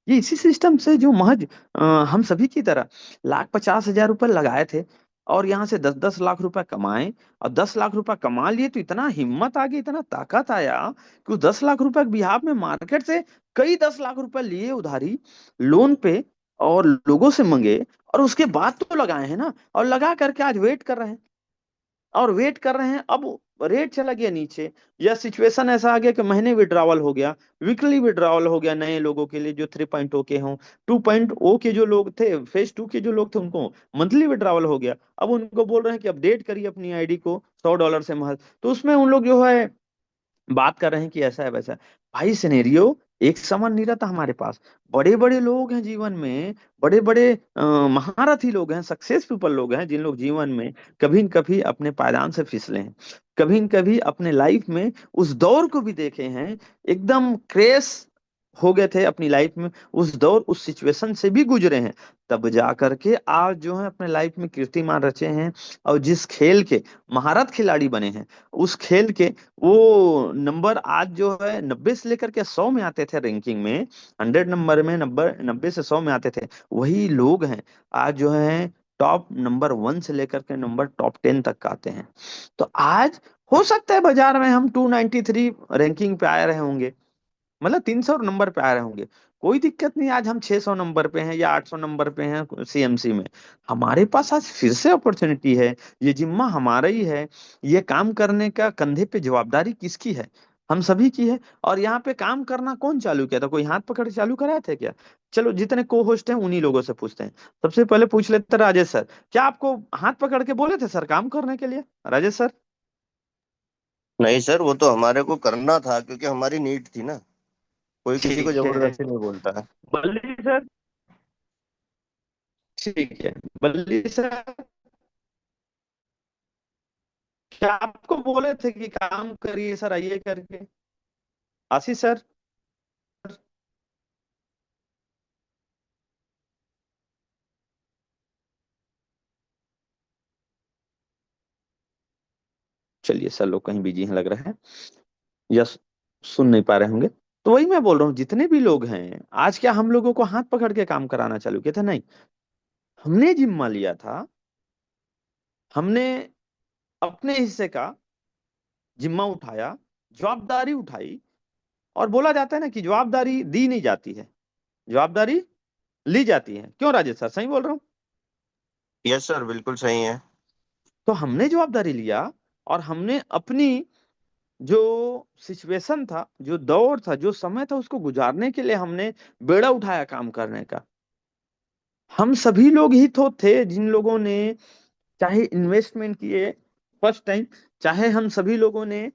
ये इसी सिस्टम से जो महज हम सभी की तरह 1,50,000 रुपए लगाए थे और यहाँ से 10-10 लाख रुपए कमाए, और 10 लाख रुपए कमा लिए तो इतना हिम्मत आ गई, इतना ताकत आया कि वो 10 लाख रुपए के बिहाफ में मार्केट से कई 10 लाख रुपए लिए उधारी, लोन पे, और लोगों से मंगे, और उसके बाद तो लगाए हैं ना, और लगा करके आज वेट कर रहे हैं, और वेट कर रहे हैं। अब रेट चला गया नीचे, या सिचुएशन ऐसा आ गया कि महीने विड्रावल हो गया, वीकली विड्रावल हो गया नए लोगों के लिए जो 3.0 के हों, 2.0 के जो लोग थे, फेज 2 के जो लोग थे, उनको मंथली विड्रावल हो गया। अब उनको बोल रहे हैं कि अपडेट करिए अपनी आईडी को $100 से महज, तो उसमें उन लोग जो है बात कर रहे हैं कि ऐसा है वैसा है। भाई सिनेरियो एक समान नहीं रहता हमारे पास। बड़े बड़े लोग हैं जीवन में, बड़े बड़े महारथी लोग हैं, सक्सेस पीपल लोग हैं, जिन लोग जीवन में कभी न कभी अपने पायदान से फिसले हैं, कभी न कभी अपने लाइफ में उस दौर को भी देखे हैं, एकदम क्रेश हो गए थे अपनी लाइफ में, उस दौर उस सिचुएशन से भी गुजरे हैं, तब जा करके आज जो है अपने लाइफ में कीर्तिमान रचे हैं, और जिस खेल के महारथ खिलाड़ी बने हैं, उस खेल के वो नंबर आज जो है 90 से लेकर के 100 में आते थे रैंकिंग में, 100 नंबर में, 90 से 100 में आते थे, वही लोग हैं आज जो है टॉप नंबर 1 से लेकर के नंबर टॉप 10 तक का आते हैं। तो आज हो सकता है बाजार में हम 293 रैंकिंग पे आए रहे होंगे, मतलब 300 नंबर पे आ रहे होंगे, कोई दिक्कत नहीं। आज हम 600 नंबर पे हैं या 800 नंबर पे हैं सीएमसी में, हमारे पास आज फिर से अपॉर्चुनिटी है, ये जिम्मा हमारा ही है, ये काम करने का कंधे पे जवाबदारी किसकी है? हम सभी की है। और यहाँ पे काम करना कौन चालू किया था? कोई हाथ पकड़ के चालू कराया था क्या? चलो जितने को होस्ट हैं उन्हीं लोगों से पूछते हैं। सबसे पहले पूछ लेते हैं राजेश सर, क्या आपको हाथ पकड़ के बोले थे सर काम करने के लिए, राजेश सर? नहीं सर, वो तो हमारे को करना था क्योंकि हमारी नीड थी ना। कोई किसी को ठीक है, जबरदस्ती नहीं बोलता है। बल्ली सर। ठीक है, बल्ली सर, क्या आपको बोले थे कि काम करिए सर, आइए करके? आशीष सर? चलिए सर, लोग कहीं बिजी हैं लग रहा है, या सुन नहीं पा रहे होंगे। तो वही मैं बोल रहा हूँ, जितने भी लोग हैं आज, क्या हम लोगों को हाथ पकड़ के काम कराना चालू किया था? नहीं, हमने जिम्मा लिया था, हमने अपने हिस्से का जिम्मा उठाया, जवाबदारी उठाई। और बोला जाता है ना कि जवाबदारी दी नहीं जाती है, जवाबदारी ली जाती है। क्यों राजेश सर, सही बोल रहा हूँ? यस सर, बिल्कुल सही है। तो हमने जवाबदारी लिया, और हमने अपनी जो सिचुएशन था, जो दौर था, जो समय था, उसको गुजारने के लिए हमने बेड़ा उठाया काम करने का। हम सभी लोग ही तो थे जिन लोगों ने चाहे इन्वेस्टमेंट किए फर्स्ट टाइम, चाहे हम सभी लोगों ने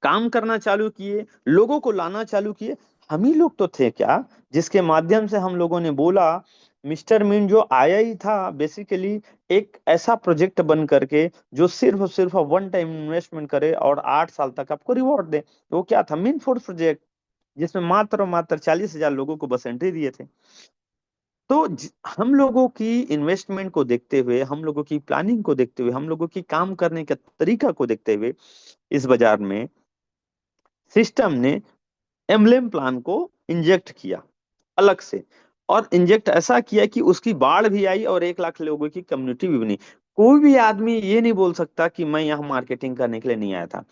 काम करना चालू किए, लोगों को लाना चालू किए। हम ही लोग तो थे क्या, जिसके माध्यम से हम लोगों ने बोला मिस्टर मीन जो आया ही था बेसिकली एक ऐसा प्रोजेक्ट बन करके जो सिर्फ और सिर्फ 1 टाइम इन्वेस्टमेंट करे और 8 साल तक आपको रिवॉर्ड दे। तो वो क्या था? मीन फोर्स प्रोजेक्ट, जिसमें मात्र और मात्र 40,000 लोगों को बस एंट्री दिए थे। तो हम लोगों की इन्वेस्टमेंट को देखते हुए, हम लोगों की प्लानिंग को देखते हुए, हम लोगों की काम करने का तरीका को देखते हुए, इस बाजार में सिस्टम ने एम्बलेम प्लान को इंजेक्ट किया अलग से, और इंजेक्ट ऐसा किया कि उसकी बाढ़ भी आई और 1 लाख लोगों की कम्युनिटी भी बनी। कोई भी आदमी ये नहीं बोल सकता कि मैं यहाँ मार्केटिंग करने के लिए नहीं आया था।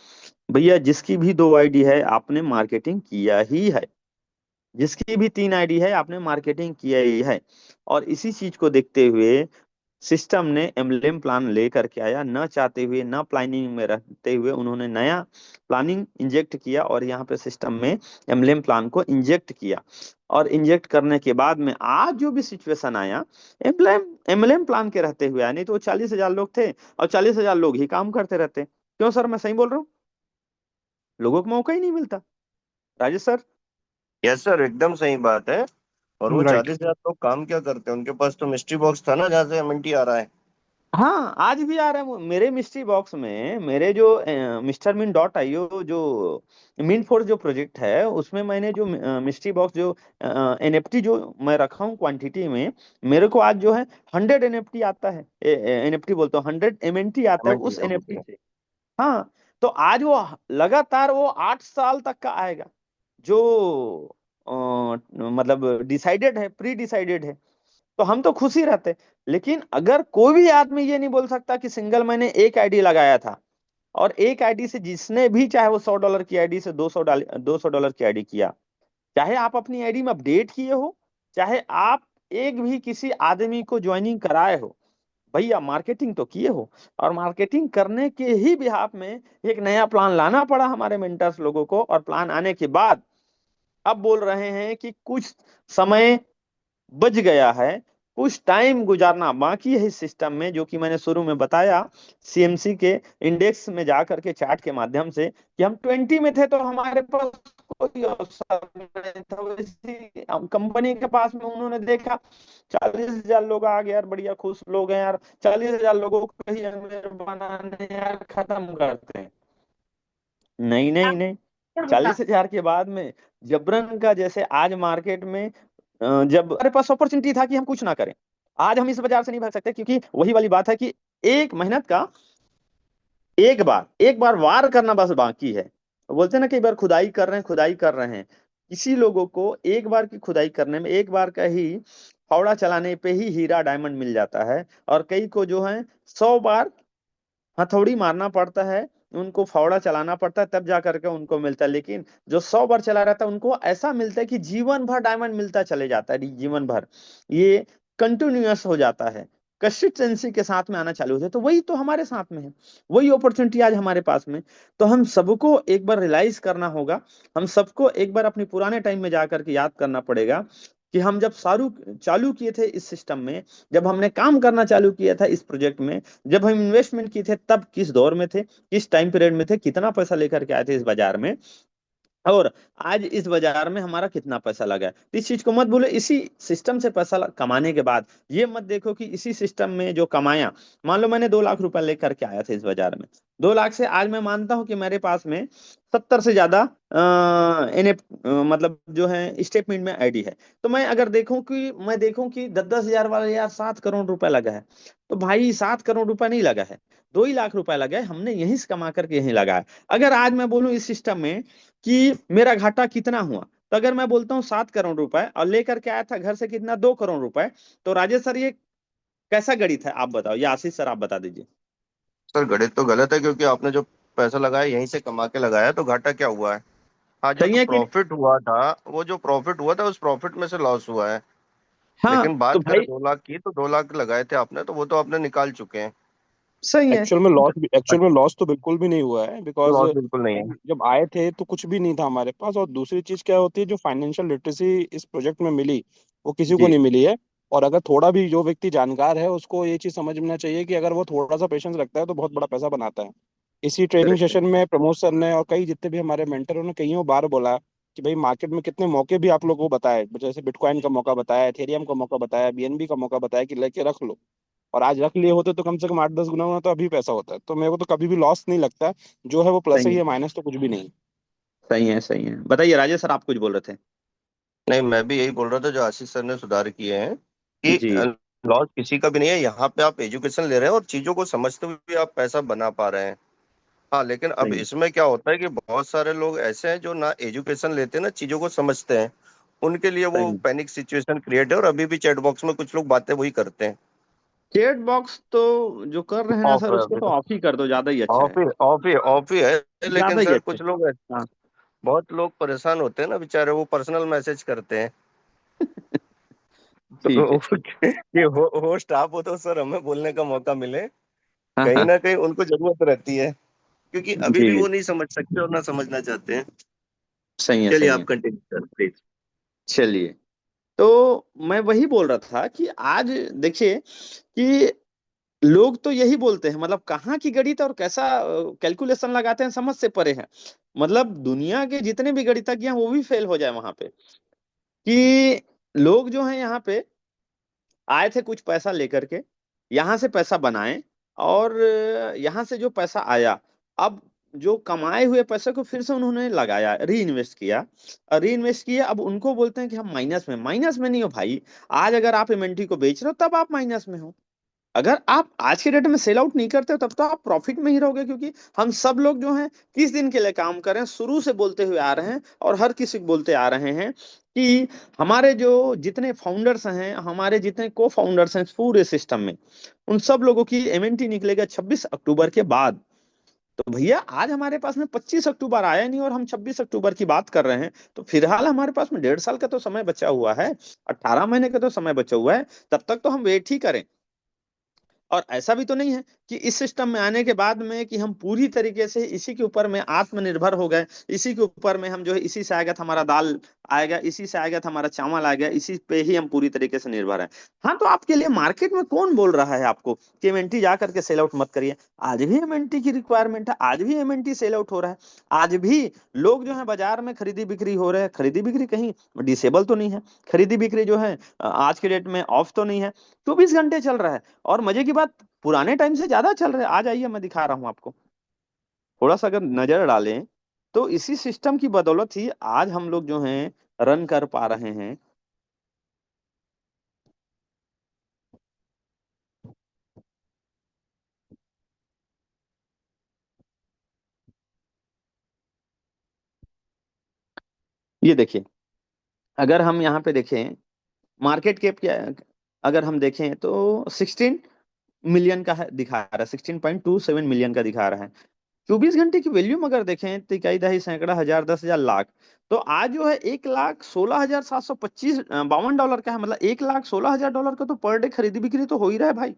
भैया जिसकी भी 2 आईडी है आपने मार्केटिंग किया ही है, जिसकी भी 3 आईडी है आपने मार्केटिंग किया ही है। और इसी चीज को देखते हुए सिस्टम ने एम्बलेम प्लान लेकर के आया, न चाहते हुए, न प्लानिंग में रहते हुए उन्होंने नया प्लानिंग इंजेक्ट किया, और यहाँ पे सिस्टम में एम्बलेम प्लान को इंजेक्ट किया। और इंजेक्ट करने के बाद में आज जो भी सिचुएशन आया, एम्बलेम एम्बलेम प्लान के रहते हुए आया, नहीं तो वो 40,000 लोग थे और 40,000 लोग ही काम करते रहते। क्यों सर, मैं सही बोल रहा हूँ? लोगों को मौका ही नहीं मिलता, राजेश सर। यस सर, एकदम सही बात है। और वो राइट। 40,000 लोग काम क्या करते हैं? उनके पास तो मिस्ट्री बॉक्स था ना, जहाँ से एमएनटी आ रहा है। हाँ, आज भी आ रहा है मेरे मिस्ट्री बॉक्स में, मेरे जो मिस्टर मिन डॉट आईओ जो मिन फोर्स जो प्रोजेक्ट है, उसमें मैंने जो मिस्ट्री बॉक्स जो एनएफटी जो मैं रखा हूँ क्वांटिटी में, मेरे को आज जो है 100 एनएफटी आता है, एनएफटी बोलता हूँ, 100 एमएनटी आता है एमएनटी उस ओके। एनएफटी से। हाँ, तो आज वो लगातार वो 8 साल तक का आएगा, जो मतलब डिसाइडेड है, प्री डिसाइडेड है, तो हम तो खुश ही रहते। लेकिन अगर कोई भी आदमी ये नहीं बोल सकता कि सिंगल मैंने एक आईडी लगाया था, और एक आईडी से जिसने भी, चाहे वो $100 की आईडी से $200 की आईडी किया, चाहे आप अपनी आईडी में अपडेट किए हो, चाहे आप एक भी किसी आदमी को ज्वाइनिंग कराए हो, भैया मार्केटिंग तो किए हो। और मार्केटिंग करने के ही बिहाफ में एक नया प्लान लाना पड़ा हमारे मेंटर्स लोगों को, और प्लान आने के बाद अब बोल रहे हैं कि कुछ समय बच गया है, कुछ टाइम गुजारना बाकी है इस सिस्टम में, जो कि मैंने शुरू में बताया, सीएमसी के इंडेक्स में जा करके चार्ट के माध्यम से, कि हम 20 में थे तो हमारे पास कोई अवसर नहीं था, वैसे हम कंपनी के पास में उन्होंने देखा 40,000 लोग आ गए यार, बढ़िया खुश लोग हैं यार, 40,000 लोगों को ही अमीर बनाने यार, खत्म करते हैं। नहीं नहीं नहीं, 40,000 के बाद में जबरन का, जैसे आज मार्केट में जब हमारे पास अपॉर्चुनिटी था कि हम कुछ ना करें, आज हम इस बाजार से नहीं भाग सकते, क्योंकि वही वाली बात है कि एक मेहनत का एक बार वार करना बस बाकी है। बोलते हैं ना, कई बार खुदाई कर रहे हैं, खुदाई कर रहे हैं, किसी लोगों को एक बार की खुदाई करने में, एक बार का ही फावड़ा चलाने पे ही हीरा डायमंड मिल जाता है, और कई को जो है 100 बार हथौड़ी मारना पड़ता है, उनको फावड़ा चलाना पड़ता है, तब जा करके उनको मिलता है। लेकिन जो 100 बार चला रहता है, उनको ऐसा मिलता है कि जीवन भर डायमंड मिलता चले जाता है, जीवन भर ये कंटिन्यूअस हो जाता है, कंसिस्टेंसी के साथ में आना चालू होता है। तो वही तो हमारे साथ में है, वही अपॉर्चुनिटी आज हमारे पास में। तो हम सबको एक बार रियलाइज करना होगा, हम सबको एक बार अपने पुराने टाइम में जाकर के याद करना पड़ेगा कि हम जब सारू चालू किए थे इस सिस्टम में, जब हमने काम करना चालू किया था इस प्रोजेक्ट में, जब हम इन्वेस्टमेंट किए थे, तब किस दौर में थे, किस टाइम पीरियड में थे, कितना पैसा लेकर के आए थे इस बाजार में, और आज इस बाजार में हमारा कितना पैसा लगा है। तो इस चीज को मत भूलो। इसी सिस्टम से पैसा कमाने के बाद ये मत देखो कि इसी सिस्टम में जो कमाया, मान लो मैंने 2 लाख रुपए लेकर के आया था इस बाजार में, 2 लाख से आज मैं मानता हूं कि मेरे पास में 70 से ज्यादा एनएफ मतलब जो है स्टेटमेंट में आईडी है। तो मैं देखूं कि 10-10 हजार वाला यार 7 करोड़ रुपए लगा है, तो भाई 7 करोड़ रुपए नहीं लगा है, 2 ही लाख रुपए लगा है, हमने यहीं से कमा करके यहीं लगाया। अगर आज मैं बोलूं इस सिस्टम में कि मेरा घाटा कितना हुआ, तो अगर मैं बोलता हूँ 7 करोड़ रुपए और लेकर के आया था घर से कितना, 2 करोड़ रुपए, तो राजेश सर ये कैसा गणित है आप बताओ, या आशीष सर आप बता दीजिए। सर गणित तो गलत है, क्योंकि आपने जो पैसा लगाया यहीं से कमा के लगाया, तो घाटा क्या हुआ है? हाँ, जो सही है कि नहीं? प्रॉफिट हुआ था, वो जो प्रॉफिट हुआ था उस प्रॉफिट में से लॉस हुआ है। हाँ लेकिन तो बात करें भाई 2 लाख की, तो 2 लाख लगाए थे आपने, तो वो तो आपने निकाल चुके हैं। सही है। एक्चुअल में लॉस तो बिल्कुल भी नहीं हुआ है, बिकॉज लॉस बिल्कुल नहीं है। जब आए थे तो कुछ भी नहीं था हमारे पास। और दूसरी चीज क्या होती है, जो फाइनेंशियल लिटरेसी इस प्रोजेक्ट में मिली वो किसी को जी नहीं मिली है। और अगर थोड़ा भी जो व्यक्ति जानकार है उसको ये चीज समझना चाहिए कि अगर वो थोड़ा सा पेशेंस रखता है तो बहुत बड़ा पैसा बनाता है। इसी ट्रेनिंग करेक्ट। सेशन में प्रमोद सर ने और कई जितने भी हमारे मेंटर उन्होंने कईयों बार बोला कि भाई मार्केट में कितने मौके भी आप लोगों को बताए, जैसे बिटकॉइन का मौका बताया, एथेरियम का मौका बताया, बीएनबी का मौका बताया कि लेके रख लो। और आज रख लिए होते तो कम से कम 8-10 गुना होना तो अभी पैसा होता है। तो मेरे को तो कभी भी लॉस नहीं लगता, जो है वो प्लस सही ही है। है, माइनस तो कुछ भी नहीं। सही है। सही है, बताइए राजेश सर, आप कुछ बोल रहे थे। नहीं, मैं भी यही बोल रहा था, जो आशीष सर ने सुधार किए हैं कि जी लॉस किसी का भी नहीं है। यहाँ पे आप एजुकेशन ले रहे हैं और चीजों को समझते हुए भी आप पैसा बना पा रहे हैं। हाँ, लेकिन अब सही है। इसमें क्या होता है कि बहुत सारे लोग ऐसे हैं जो ना एजुकेशन लेते हैं ना चीजों को समझते हैं। उनके लिए वो सही है। पैनिक सिचुएशन क्रिएट है, और अभी भी चैट बॉक्स में कुछ लोग बातें वही करते हैं। चैट बॉक्स तो जो कर रहे हैं ना ऑफ सर, है उसको अभी तो तो। ऑफ ही कर दो, ज्यादा ही अच्छा ऑफ है। ही ऑफ ही ऑफ ही है, लेकिन ज्यादा ही सर अच्छा कुछ है। लोग हाँ बहुत लोग परेशान होते हैं ना बेचारे, वो पर्सनल मैसेज करते हैं। ठीक है तो ठीक कि होस्ट आप हो तो सर हमें बोलने का मौका मिले। है। हाँ कहीं हाँ। ना कहीं उनको जरूरत रहती है, क्योंकि अभी भी जी वो नहीं समझ सकते और ना समझना चाहते हैं। सही है। चलिए सही आप है। कंटिन्यू कर प्लीज। चलिए, तो मैं वही बोल रहा था कि आज देखिए कि लोग तो यही बोलते हैं, मतलब कहाँ की गणित और कैसा कैलकुलेशन लगाते हैं, समझ से परे है। मतलब दुनिया के जितने भी गणितज्ञ हैं वो भी फेल हो जाए वहां पे, कि लोग जो हैं यहाँ पे आए थे कुछ पैसा लेकर के, यहाँ से पैसा बनाए, और यहाँ से जो पैसा आया, अब जो कमाए हुए पैसे को फिर से उन्होंने लगाया, री इन्वेस्ट किया, और री इन्वेस्ट किया, अब उनको बोलते हैं कि हम माइनस में। माइनस में नहीं हो भाई, आज अगर आप इन्वेंट्री को बेच रहे हो तब आप माइनस में हो। अगर आप आज के डेट में सेल आउट नहीं करते हो तब तो आप प्रॉफिट में ही रहोगे, क्योंकि हम सब लोग जो हैं किस दिन के लिए काम कर रहे हैं, शुरू से बोलते हुए आ रहे हैं और हर किसी को बोलते आ रहे हैं कि हमारे जो जितने फाउंडर्स हैं, हमारे जितने को फाउंडर्स हैं इस पूरे सिस्टम में, उन सब लोगों की एमएनटी निकलेगा 26 अक्टूबर के बाद। तो भैया आज हमारे पास में 25 अक्टूबर आया नहीं और हम 26 अक्टूबर की बात कर रहे हैं, तो फिलहाल हमारे पास में 1.5 साल का तो समय बचा हुआ है, 18 महीने का तो समय बचा हुआ है, तब तक तो हम वेट ही करें। और ऐसा भी तो नहीं है कि इस सिस्टम में आने के बाद में कि हम पूरी तरीके से इसी के ऊपर में आत्मनिर्भर हो गए, इसी के ऊपर में हम जो है इसी से आएगा था हमारा दाल आएगा, इसी से आएगा था हमारा चावल आएगा, इसी पे ही हम पूरी तरीके से निर्भर है। हाँ, तो आपके लिए मार्केट में कौन बोल रहा है आपको कि एमएनटी जा करके सेल आउट मत करिए? आज भी एमएनटी की रिक्वायरमेंट है, आज भी एमएनटी सेल आउट हो रहा है, आज भी लोग जो है बाजार में खरीदी बिक्री हो रहे हैं। खरीदी बिक्री कहीं डिसेबल तो नहीं है, खरीदी बिक्री जो है आज के डेट में ऑफ तो नहीं है, 24 घंटे चल रहा है। और मजे की बात, पुराने टाइम से ज्यादा चल रहे हैं। आ जाइए, मैं दिखा रहा हूं आपको। थोड़ा सा अगर नजर डालें तो इसी सिस्टम की बदौलत ही आज हम लोग जो हैं रन कर पा रहे हैं। ये देखिए, अगर हम यहाँ पे देखें मार्केट कैप क्या, अगर हम देखें तो 16 मिलियन का है, दिखा रहा है 16.27 मिलियन का दिखा रहा है। 24 घंटे की वैल्यूम अगर देखें तो इकाई दहाई सैकड़ा हजार 10,000 लाख, तो आज जो है 1,16,725 $52 का है। मतलब 1,16,000 का तो पर डे खरीदी बिक्री तो हो ही रहा है भाई।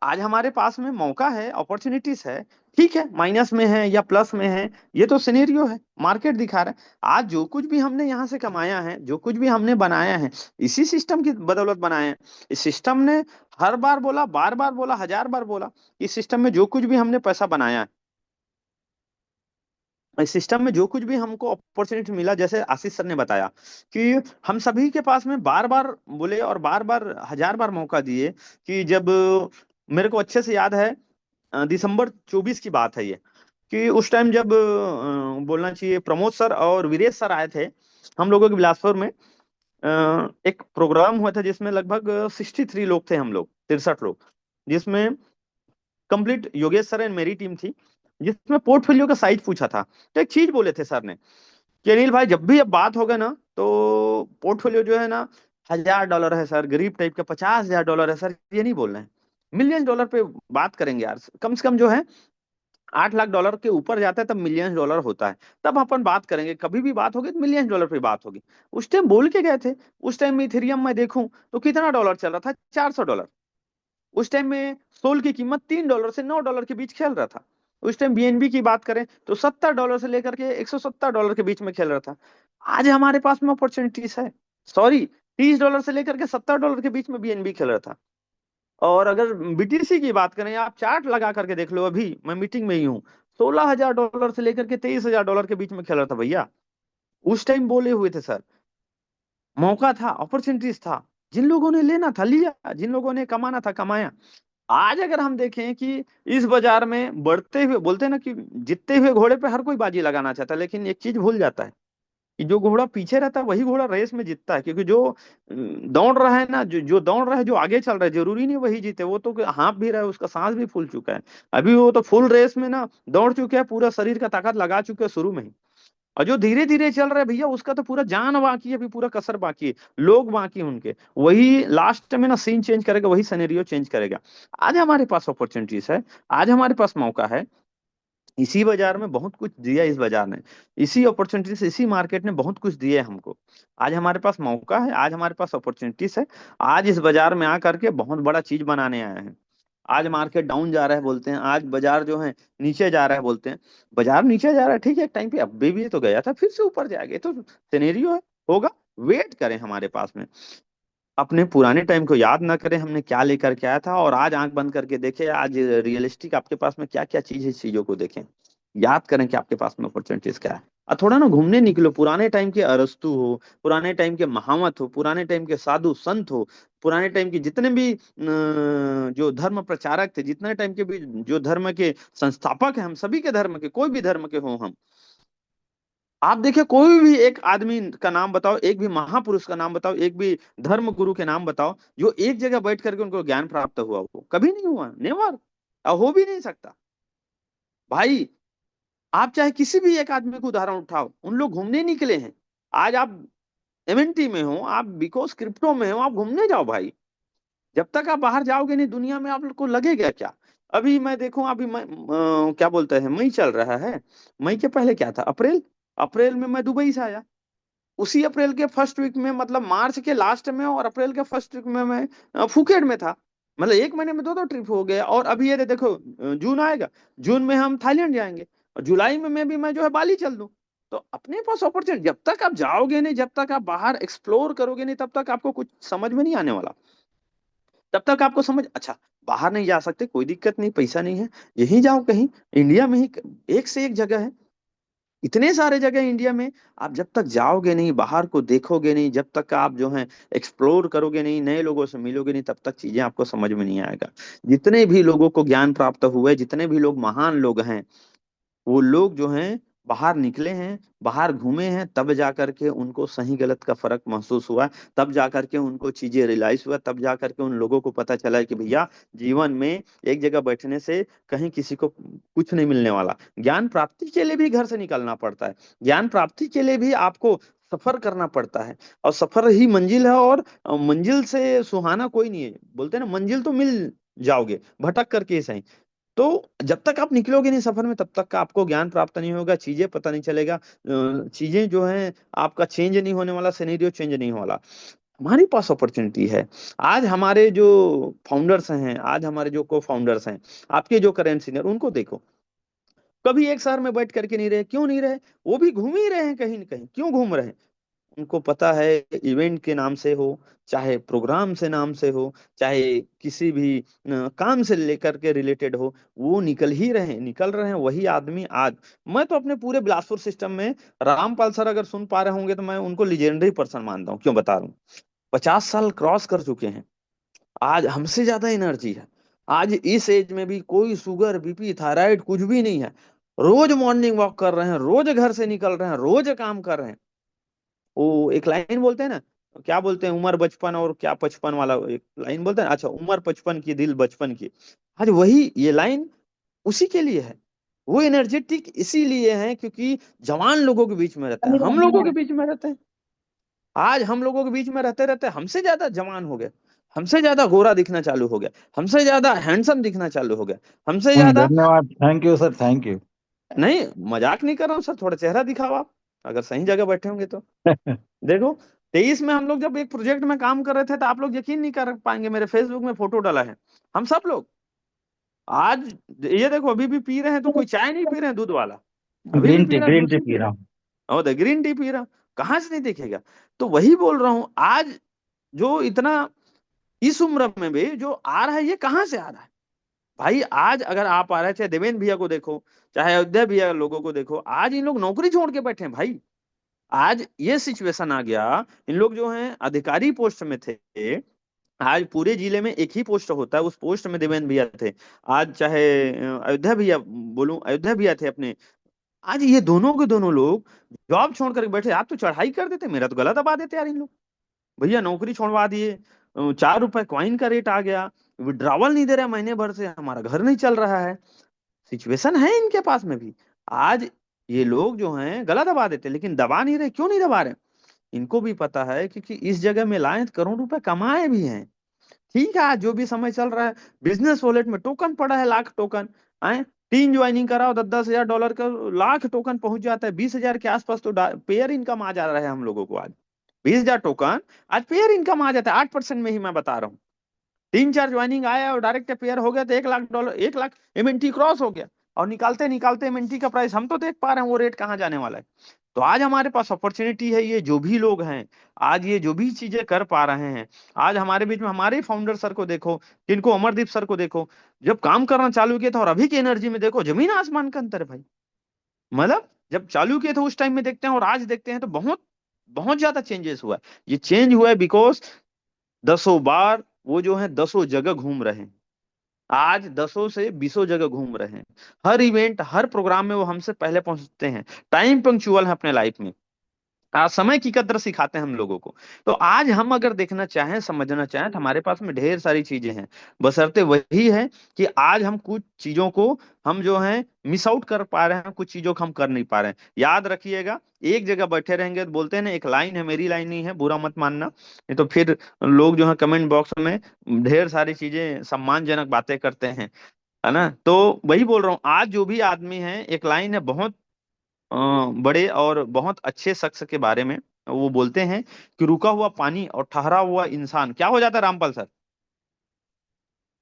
आज हमारे पास में मौका है, अपॉर्चुनिटीज है। ठीक है, माइनस में है या प्लस में है, ये तो सिनेरियो है, मार्केट दिखा रहा है। आज जो कुछ भी हमने यहाँ से कमाया है, जो कुछ भी हमने बनाया है, इसी सिस्टम की बदौलत बनाया है। इस सिस्टम ने हर बार बोला, बार बार बोला, हजार बार बोला, इस सिस्टम में जो कुछ भी हमने पैसा बनाया है, इस सिस्टम में जो कुछ भी हमको अपॉर्चुनिटी मिला, जैसे आशीष सर ने बताया कि हम सभी के पास में बार बार बोले और बार बार हजार बार मौका दिए कि जब मेरे को अच्छे से याद है दिसंबर 24 की बात है ये, कि उस टाइम जब बोलना चाहिए प्रमोद सर और वीरेश सर आए थे हम लोगों के बिलासपुर में। एक प्रोग्राम हुआ था जिसमें लगभग 63 लोग थे, हम लोग 63 लोग, जिसमें कंप्लीट योगेश सर एंड मेरी टीम थी, जिसमें पोर्टफोलियो का साइज पूछा था। तो एक चीज बोले थे सर ने कि अनिल भाई, जब भी अब बात होगा ना तो पोर्टफोलियो जो है ना $1,000 है सर, गरीब टाइप का $50,000 है सर, ये नहीं बोल रहे हैं, $1,000,000 पे बात करेंगे यार। कम से कम जो है $8 लाख के ऊपर जाता है तब $1,000,000 होता है, तब अपन बात करेंगे। कभी भी बात होगी तो $1,000,000 पे बात होगी। उस टाइम बोल के गए थे। उस टाइम में इथेरियम में देखूं तो कितना डॉलर चल रहा था, $400। उस टाइम में सोल की कीमत $3 से $9 के बीच खेल रहा था। उस टाइम बीएनबी की बात करें तो $70 से लेकर के $170 के बीच में खेल रहा था। आज हमारे पास में अपॉर्चुनिटीज है, सॉरी, $30 से लेकर के $70 के बीच में बीएनबी खेल रहा था। और अगर बीटीसी की बात करें, आप चार्ट लगा करके देख लो, अभी मैं मीटिंग में ही हूँ, $16,000 से लेकर के $23,000 के बीच में खेल रहा था भैया। उस टाइम बोले हुए थे सर, मौका था, अपॉर्चुनिटीज था, जिन लोगों ने लेना था लिया, जिन लोगों ने कमाना था कमाया। आज अगर हम देखें कि इस बाजार में बढ़ते हुए, बोलते हैं ना कि जीतते हुए घोड़े पे हर कोई बाजी लगाना चाहता है, लेकिन एक चीज भूल जाता है कि जो घोड़ा पीछे रहता है वही घोड़ा रेस में जीतता है। क्योंकि जो दौड़ रहा है ना, जो दौड़ रहा है, जो आगे चल रहा है, जरूरी नहीं वही जीते। वो तो हाँफ भी रहा है, उसका सांस भी फूल चुका है, अभी वो तो फुल रेस में ना दौड़ चुके हैं, पूरा शरीर का ताकत लगा चुके हैं शुरू में ही। और जो धीरे धीरे चल रहा है भैया, उसका तो पूरा जान बाकी है, अभी पूरा कसर बाकी है, लोग बाकी हैं उनके, वही लास्ट में ना सीन चेंज करेगा, वही सिनेरियो चेंज करेगा। आज हमारे पास अपॉर्चुनिटीज है, आज हमारे पास मौका है। इसी बाजार में बहुत कुछ दिया इस बाजार ने, इसी अपॉर्चुनिटी से, इसी मार्केट ने बहुत कुछ दिया है हमको। आज हमारे पास मौका है, आज हमारे पास अपॉर्चुनिटीज है। आज इस बाजार में आकर के बहुत बड़ा चीज बनाने आए हैं। आज मार्केट डाउन जा रहा है बोलते हैं, आज बाजार जो है नीचे जा रहा है बोलते हैं। बाजार नीचे जा रहा है ठीक है, एक टाइम पे अभी भी तो गया था, फिर से ऊपर जाएगा, ये तो सिनेरियो है, होगा। वेट करें हमारे पास में, अपने पुराने टाइम को याद ना करें हमने क्या लेकर के आया था, और आज आंख बंद करके देखें आज रियलिस्टिक आपके पास में क्या क्या चीज है, इस चीजों को देखें, याद करें कि आपके पास में अपॉर्चुनिटीज क्या है। और थोड़ा ना घूमने निकलो, पुराने टाइम के अरस्तु हो, पुराने टाइम के महावत हो, पुराने टाइम के साधु संत हो, पुराने टाइम के जितने भी जो धर्म प्रचारक थे, जितने टाइम के भी जो धर्म के संस्थापक हैं, हम सभी के धर्म के, कोई भी धर्म के हो हम, आप देखिए कोई भी एक आदमी का नाम बताओ, एक भी महापुरुष का नाम बताओ, एक भी धर्म गुरु के नाम बताओ जो एक जगह बैठ करके उनको ज्ञान प्राप्त हुआ, वो कभी नहीं हुआ, नेवर, और हो भी नहीं सकता। भाई आप चाहे किसी भी एक आदमी को उदाहरण उठाओ, उन लोग घूमने निकले हैं। आज आप एमएनटी में हो, आप बिकॉज क्रिप्टो में हो, आप घूमने जाओ भाई। जब तक आप बाहर जाओगे नहीं दुनिया में, आप लोग को लगेगा क्या? अभी मैं देखूं, अभी मैं क्या बोलते हैं, मई चल रहा है। मई के पहले क्या था, अप्रैल। अप्रैल में मैं दुबई से आया। उसी अप्रैल के फर्स्ट वीक में, मतलब मार्च के लास्ट में और अप्रैल के फर्स्ट वीक में मैं फुकेट में था। मतलब एक महीने में दो दो ट्रिप हो गया। और अभी ये देखो जून आएगा, जून में हम थाईलैंड जाएंगे, और जुलाई में मैं जो है बाली चल दूं। तो अपने पास अपॉर्चुनिटी, जब तक आप जाओगे नहीं, जब तक आप बाहर एक्सप्लोर करोगे नहीं, तब तक आपको कुछ समझ में नहीं आने वाला। तब तक आपको समझ, अच्छा बाहर नहीं जा सकते, कोई दिक्कत नहीं, पैसा नहीं है, यहीं जाओ कहीं, इंडिया में ही एक से एक जगह है, इतने सारे जगह इंडिया में। आप जब तक जाओगे नहीं, बाहर को देखोगे नहीं, जब तक आप जो है एक्सप्लोर करोगे नहीं, नए लोगों से मिलोगे नहीं, तब तक चीजें आपको समझ में नहीं आएगा। जितने भी लोगों को ज्ञान प्राप्त हुए, जितने भी लोग महान लोग हैं, वो लोग जो हैं बाहर निकले हैं, बाहर घूमे हैं, तब जा करके उनको सही गलत का फर्क महसूस हुआ। तब जा करके उनको चीजें रियलाइज हुआ, तब जा करके उन लोगों को पता चला कि भैया जीवन में एक जगह बैठने से कहीं किसी को कुछ नहीं मिलने वाला। ज्ञान प्राप्ति के लिए भी घर से निकलना पड़ता है, ज्ञान प्राप्ति के लिए भी आपको सफर करना पड़ता है, और सफर ही मंजिल है। और मंजिल से सुहाना कोई नहीं है, बोलते हैं ना, मंजिल तो मिल जाओगे भटक करके ही सही। तो जब तक आप निकलोगे नहीं सफर में, तब तक का आपको ज्ञान प्राप्त नहीं होगा, चीजें पता नहीं चलेगा, चीजें जो है आपका चेंज नहीं होने वाला, सिनेरियो चेंज नहीं वाला। हमारे पास अपॉर्चुनिटी है। आज हमारे जो फाउंडर्स हैं, आज हमारे जो को फाउंडर्स हैं, आपके जो करेंट सीनियर, उनको देखो, कभी एक शहर में बैठ करके नहीं रहे। क्यों नहीं रहे? वो भी घूम ही रहे हैं कहीं न कहीं। क्यों घूम रहे हैं? उनको पता है, इवेंट के नाम से हो, चाहे प्रोग्राम से नाम से हो, चाहे किसी भी काम से लेकर के रिलेटेड हो, वो निकल ही रहे हैं, निकल रहे हैं वही आदमी आज। मैं तो अपने पूरे बिलासपुर सिस्टम में रामपाल सर अगर सुन पा रहे होंगे तो मैं उनको लिजेंडरी पर्सन मानता हूँ। क्यों बता रहा हूँ? 50 साल क्रॉस कर चुके हैं, आज हमसे ज्यादा एनर्जी है। आज इस एज में भी कोई शुगर बीपी थायराइड कुछ भी नहीं है। रोज मॉर्निंग वॉक कर रहे हैं, रोज घर से निकल रहे हैं, रोज काम कर रहे हैं। वो एक लाइन बोलते हैं ना, क्या बोलते हैं, उम्र बचपन और क्या पचपन वाला एक लाइन बोलते हैं, अच्छा उम्र 55 की दिल बचपन की। आज वही ये लाइन उसी के लिए है। वो एनर्जेटिक इसीलिए है क्योंकि जवान लोगों के बीच में रहता है, हम लोगों के बीच में रहते हैं। आज हम लोगों के बीच में रहते रहते हमसे ज्यादा जवान हो गए, हमसे ज्यादा गोरा दिखना चालू हो गया, हमसे ज्यादा हैंडसम दिखना चालू हो गया, हमसे ज्यादा। धन्यवाद, thank you sir, thank you. नहीं मजाक नहीं कर रहा हूँ सर, थोड़ा चेहरा दिखाओ आप, अगर सही जगह बैठे होंगे तो। देखो 23 में हम लोग जब एक प्रोजेक्ट में काम कर रहे थे, तो आप लोग यकीन नहीं कर पाएंगे, मेरे फेसबुक में फोटो डाला है हम सब लोग। आज ये देखो अभी भी पी रहे हैं, तो कोई चाय नहीं पी रहे हैं दूध वाला, अभी भी ग्रीन पी टी, रहे हैं, ग्रीन टी दूसरी पी पी रहा रहे हूँ। हैं, और ग्रीन टी पी रहा हूं, कहाँ से नहीं दिखेगा। तो वही बोल रहा हूँ, आज जो इतना इस उम्र में भी जो आ रहा है, ये कहाँ से आ रहा है? भाई आज अगर आप आ रहे हैं, चाहे देवेंद्र भैया को देखो, चाहे अयोध्या भैया लोगों को देखो, आज इन लोग नौकरी छोड़ के बैठे हैं भाई। आज ये सिचुएशन आ गया, इन लोग जो हैं अधिकारी पोस्ट में थे, आज पूरे जिले में एक ही पोस्ट होता है, उस पोस्ट में देवेंद्र भैया थे। आज चाहे अयोध्या भैया बोलूं, अयोध्या भैया थे अपने, आज ये दोनों के दोनों लोग जॉब छोड़ कर बैठे। आप तो चढ़ाई कर देते, मेरा तो गला दबा देते यार इन लोग। भैया नौकरी छोड़वा दिए, 4 रुपए कॉइन का रेट आ गया, विड्रावल नहीं दे रहा महीने भर से, हमारा घर नहीं चल रहा है। सिचुएशन है इनके पास में भी। आज ये लोग जो हैं गला दबा देते, लेकिन दबा नहीं रहे। क्यों नहीं दबा रहे? इनको भी पता है क्योंकि इस जगह में लाए तो करोड़ रुपए कमाए भी हैं। ठीक है, आज जो भी समय चल रहा है, बिजनेस वॉलेट में टोकन पड़ा है, लाख टोकन आए। 3 ज्वाइनिंग कराओ, 10-10 हजार डॉलर का लाख टोकन पहुंच जाता है, 20 हजार के आसपास तो पेयर इनकम आ जा रहा है हम लोगों को आज। 20 हजार टोकन आज पेयर इनकम आ जाता है, 8% में ही मैं बता रहा हूँ। 3-4 ज्वाइनिंग आया और डायरेक्ट पेयर हो गया तो $1 लाख, 1 लाख एमएनटी क्रॉस हो गया। और निकालते निकालते एमएनटी का प्राइस हम तो देख पा रहे हैं वो रेट कहाँ जाने वाला है। तो आज हमारे पास अपॉर्चुनिटी है, ये जो भी लोग हैं, आज ये जो भी चीजें कर पा रहे हैं, आज हमारे बीच में हमारे फाउंडर सर को देखो, जिनको अमरदीप सर को देखो, जब काम करना चालू किया था और अभी की एनर्जी में देखो, जमीन आसमान का अंतर है भाई। मतलब जब चालू किए थे उस टाइम में देखते हैं और आज देखते हैं तो बहुत बहुत ज्यादा चेंजेस हुआ है। ये चेंज हुआ है बिकॉज 10 बार वो जो है 10 जगह घूम रहे हैं। आज दसों से बीसों जगह घूम रहे हैं, हर इवेंट हर प्रोग्राम में वो हमसे पहले पहुंचते हैं, टाइम पंक्चुअल है अपने लाइफ में। समय की कद्र सिखाते हैं हम लोगों को। तो आज हम अगर देखना चाहें समझना चाहें तो हमारे पास में ढेर सारी चीजें हैं, बशर्ते वही है कि आज हम कुछ चीजों को हम जो है मिस आउट कर पा रहे हैं, कुछ चीजों को हम कर नहीं पा रहे हैं। याद रखिएगा, एक जगह बैठे रहेंगे तो बोलते हैं ना, एक लाइन है, मेरी लाइन नहीं है, बुरा मत मानना, नहीं तो फिर लोग जो है कमेंट बॉक्स में ढेर सारी चीजें सम्मानजनक बातें करते हैं, है ना। तो वही बोल रहा हूँ, आज जो भी आदमी है, एक लाइन है बहुत अ, बड़े और बहुत अच्छे शख्स के बारे में, वो बोलते हैं कि रुका हुआ पानी और ठहरा हुआ इंसान क्या हो जाता है रामपाल सर?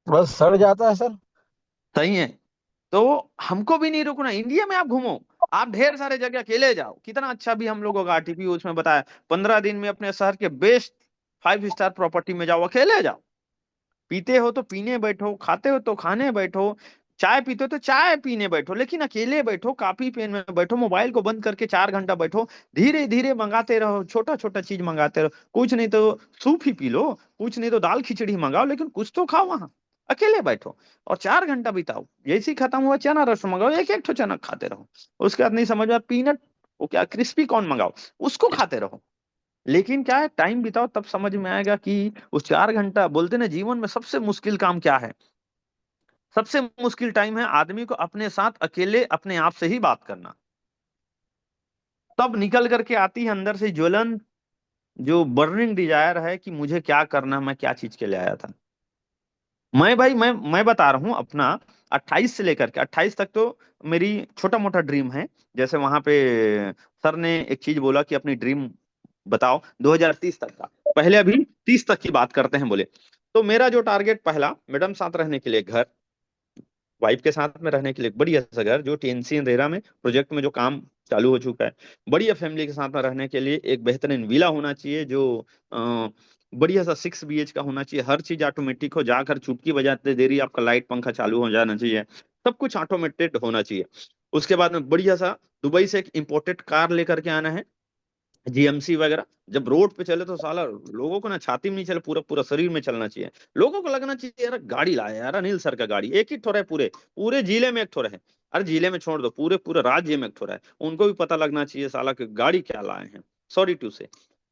बस सड़ जाता है सर। सही है। तो हमको भी नहीं रुकना, इंडिया में आप घूमो, आप ढेर सारे जगह अकेले जाओ, कितना अच्छा भी हम लोगों का आरटीपी उसमें बताया, 15 दिन में अपने शहर के बेस्ट 5 स्टार प्रॉपर्टी में जाओ, अकेले जाओ। पीते हो तो पीने बैठो, खाते हो तो खाने बैठो, चाय पीते हो तो चाय पीने बैठो, लेकिन अकेले बैठो, कॉफी पेन में बैठो, मोबाइल को बंद करके 4 घंटा बैठो, धीरे धीरे मंगाते रहो, छोटा छोटा चीज मंगाते रहो, कुछ नहीं तो सूप ही पी लो, कुछ नहीं तो दाल खिचड़ी मंगाओ, लेकिन कुछ तो खाओ वहां। अकेले बैठो और 4 घंटा बिताओ, जैसे ही खत्म हुआ चना रस मंगाओ, एक एक ठो चना खाते रहो। उसके बाद नहीं समझ में, पीनट, वो क्या क्रिस्पी कॉर्न मंगाओ, उसको खाते रहो। लेकिन क्या है, टाइम बिताओ, तब समझ में आएगा कि उस 4 घंटा, बोलते ना जीवन में सबसे मुश्किल काम क्या है, सबसे मुश्किल टाइम है आदमी को अपने साथ अकेले अपने आप से ही बात करना। तब निकल करके आती है अंदर से ज्वलन, जो बर्निंग डिजायर है कि मुझे क्या करना है, मैं क्या चीज के लिए आया था। मैं भाई, मैं बता रहा हूं अपना, 28 से लेकर के 28 तक तो मेरी छोटा मोटा ड्रीम है। जैसे वहां पे सर ने एक चीज बोला कि अपनी ड्रीम बताओ 2030 तक का, पहले अभी 30 तक की बात करते हैं बोले। तो मेरा जो टारगेट पहला, मैडम साथ रहने के लिए घर, वाइफ के साथ में रहने के लिए एक बढ़िया सा घर, जो टीएनसी रेरा में प्रोजेक्ट में जो काम चालू हो चुका है, बढ़िया फैमिली के साथ में रहने के लिए एक बेहतरीन विला होना चाहिए, जो बढ़िया सा 6 BH का होना चाहिए, हर चीज ऑटोमेटिक हो, जाकर चुटकी बजाते देरी आपका लाइट पंखा चालू हो जाना चाहिए, सब कुछ ऑटोमेटेड होना चाहिए। उसके बाद में बढ़िया सा दुबई से एक इम्पोर्टेड कार लेकर के आना है, जीएमसी वगैरह। जब रोड पे चले तो साला लोगों को ना छाती में नहीं चले, पूरा पूरा शरीर में चलना चाहिए। लोगों को लगना चाहिए यार गाड़ी लाया यार, अनिल सर का गाड़ी एक ही ठो रहे, पूरे पूरे जिले में एक ठो रहे। अरे जिले में छोड़ दो, पूरे पूरे राज्य में एक ठो रहे, उनको भी पता लगना चाहिए साला कि गाड़ी क्या लाए हैं। सॉरी टू से।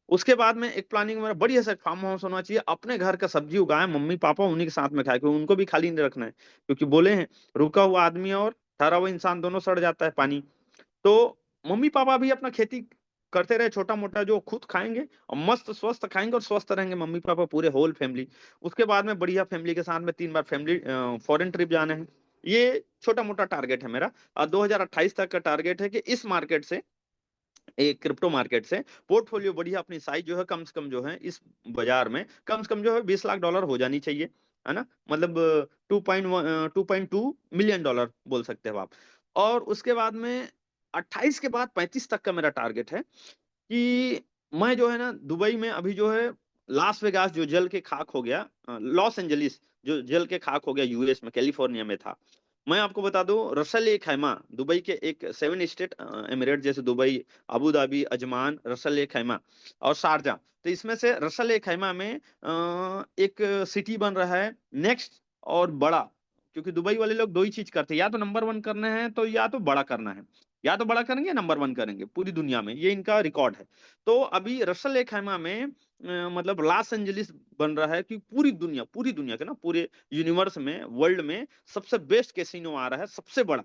उसके बाद में एक प्लानिंग में बढ़िया सा फार्म हाउस होना चाहिए, अपने घर का सब्जी उगाए, मम्मी पापा उन्हीं के साथ में खाए, क्योंकि उनको भी खाली नहीं रखना है, क्योंकि बोले हैं रुका हुआ आदमी और ठहरा हुआ इंसान दोनों सड़ जाता है पानी। तो मम्मी पापा भी अपना खेती करते रहे, छोटा मोटा, जो खुद खाएंगे और मस्त स्वस्थ खाएंगे और स्वस्थ रहेंगे मम्मी पापा, पूरे होल फैमिली। उसके बाद में बढ़िया फैमिली के साथ में 3 बार फैमिली फॉरेन ट्रिप जाना है। ये छोटा मोटा टारगेट है मेरा। और 2028 तक का टारगेट है कि इस मार्केट से, एक क्रिप्टो मार्केट से, पोर्टफोलियो बढ़िया अपनी साइज जो है कम से कम जो है इस बाजार में कम से कम जो है $20 लाख हो जानी चाहिए, है ना। मतलब 2.2 मिलियन डॉलर बोल सकते हो आप। और उसके बाद में 28 के बाद 35 तक का मेरा टारगेट है कि मैं जो है ना दुबई में अभी जो है, लास वेगास जो जल के खाक हो गया, लॉस एंजलिस जो जल के खाक हो गया, यूएस में कैलिफोर्निया में था। मैं आपको बता दूं, रसल ए खैमा, दुबई के एक 7 स्टेट एमिरेट, जैसे Dubai, Abu Dhabi, Ajman, Ras al Khaimah और शारजा। तो इसमें से रसल ए खैमा में एक सिटी बन रहा है नेक्स्ट और बड़ा, क्योंकि दुबई वाले लोग दो ही चीज करते हैं, या तो नंबर 1 करना है, तो या तो बड़ा करना है, या तो बड़ा करेंगे या नंबर 1 करेंगे पूरी दुनिया में, ये इनका रिकॉर्ड है। तो अभी रसल ए खैमा में मतलब लॉस एंजलिस बन रहा है कि पूरी दुनिया के ना, पूरे यूनिवर्स में, वर्ल्ड में सबसे बेस्ट कैसीनो आ रहा है, सबसे बड़ा।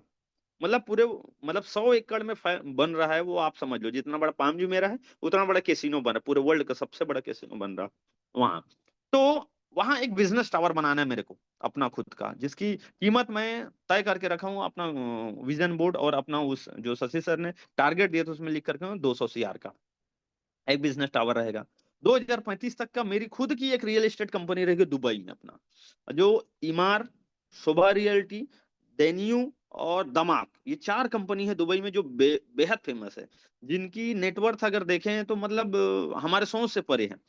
मतलब पूरे, मतलब 100 एकड़ में बन रहा है वो, आप समझ लो जितना बड़ा पाम मेरा है उतना बड़ा कैसीनो बन रहा है, पूरे वर्ल्ड का सबसे बड़ा कैसीनो बन रहा वहां। तो वहां एक बिजनेस टावर बनाना है मेरे को, अपना खुद का, जिसकी कीमत मैं तय करके रखा हूँ अपना विजन बोर्ड, और अपना उस जो शशि सर ने टारगेट दिया था उसमें लिख करके 200 CR का एक बिजनेस टावर रहेगा। 2035 तक का मेरी खुद की एक रियल एस्टेट कंपनी रहेगी दुबई में अपना, जो इमार, शोभा रियल्टी, डेन्यू और दमाक, ये 4 कंपनी है दुबई में जो बेहद फेमस है, जिनकी नेटवर्थ अगर देखें तो मतलब हमारे सोच से परे है।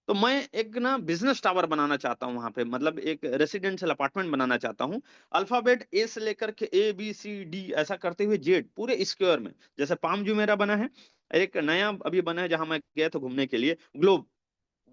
तो मैं एक ना बिजनेस टावर बनाना चाहता हूँ वहां पे, मतलब एक रेसिडेंशियल अपार्टमेंट बनाना चाहता हूँ, अल्फाबेट ए से लेकर के ABCD ऐसा करते हुए जेड, पूरे स्क्वायर में, जैसे पाम जुमेरा बना है। एक नया अभी बना है जहां मैं गया था घूमने के लिए, ग्लोब,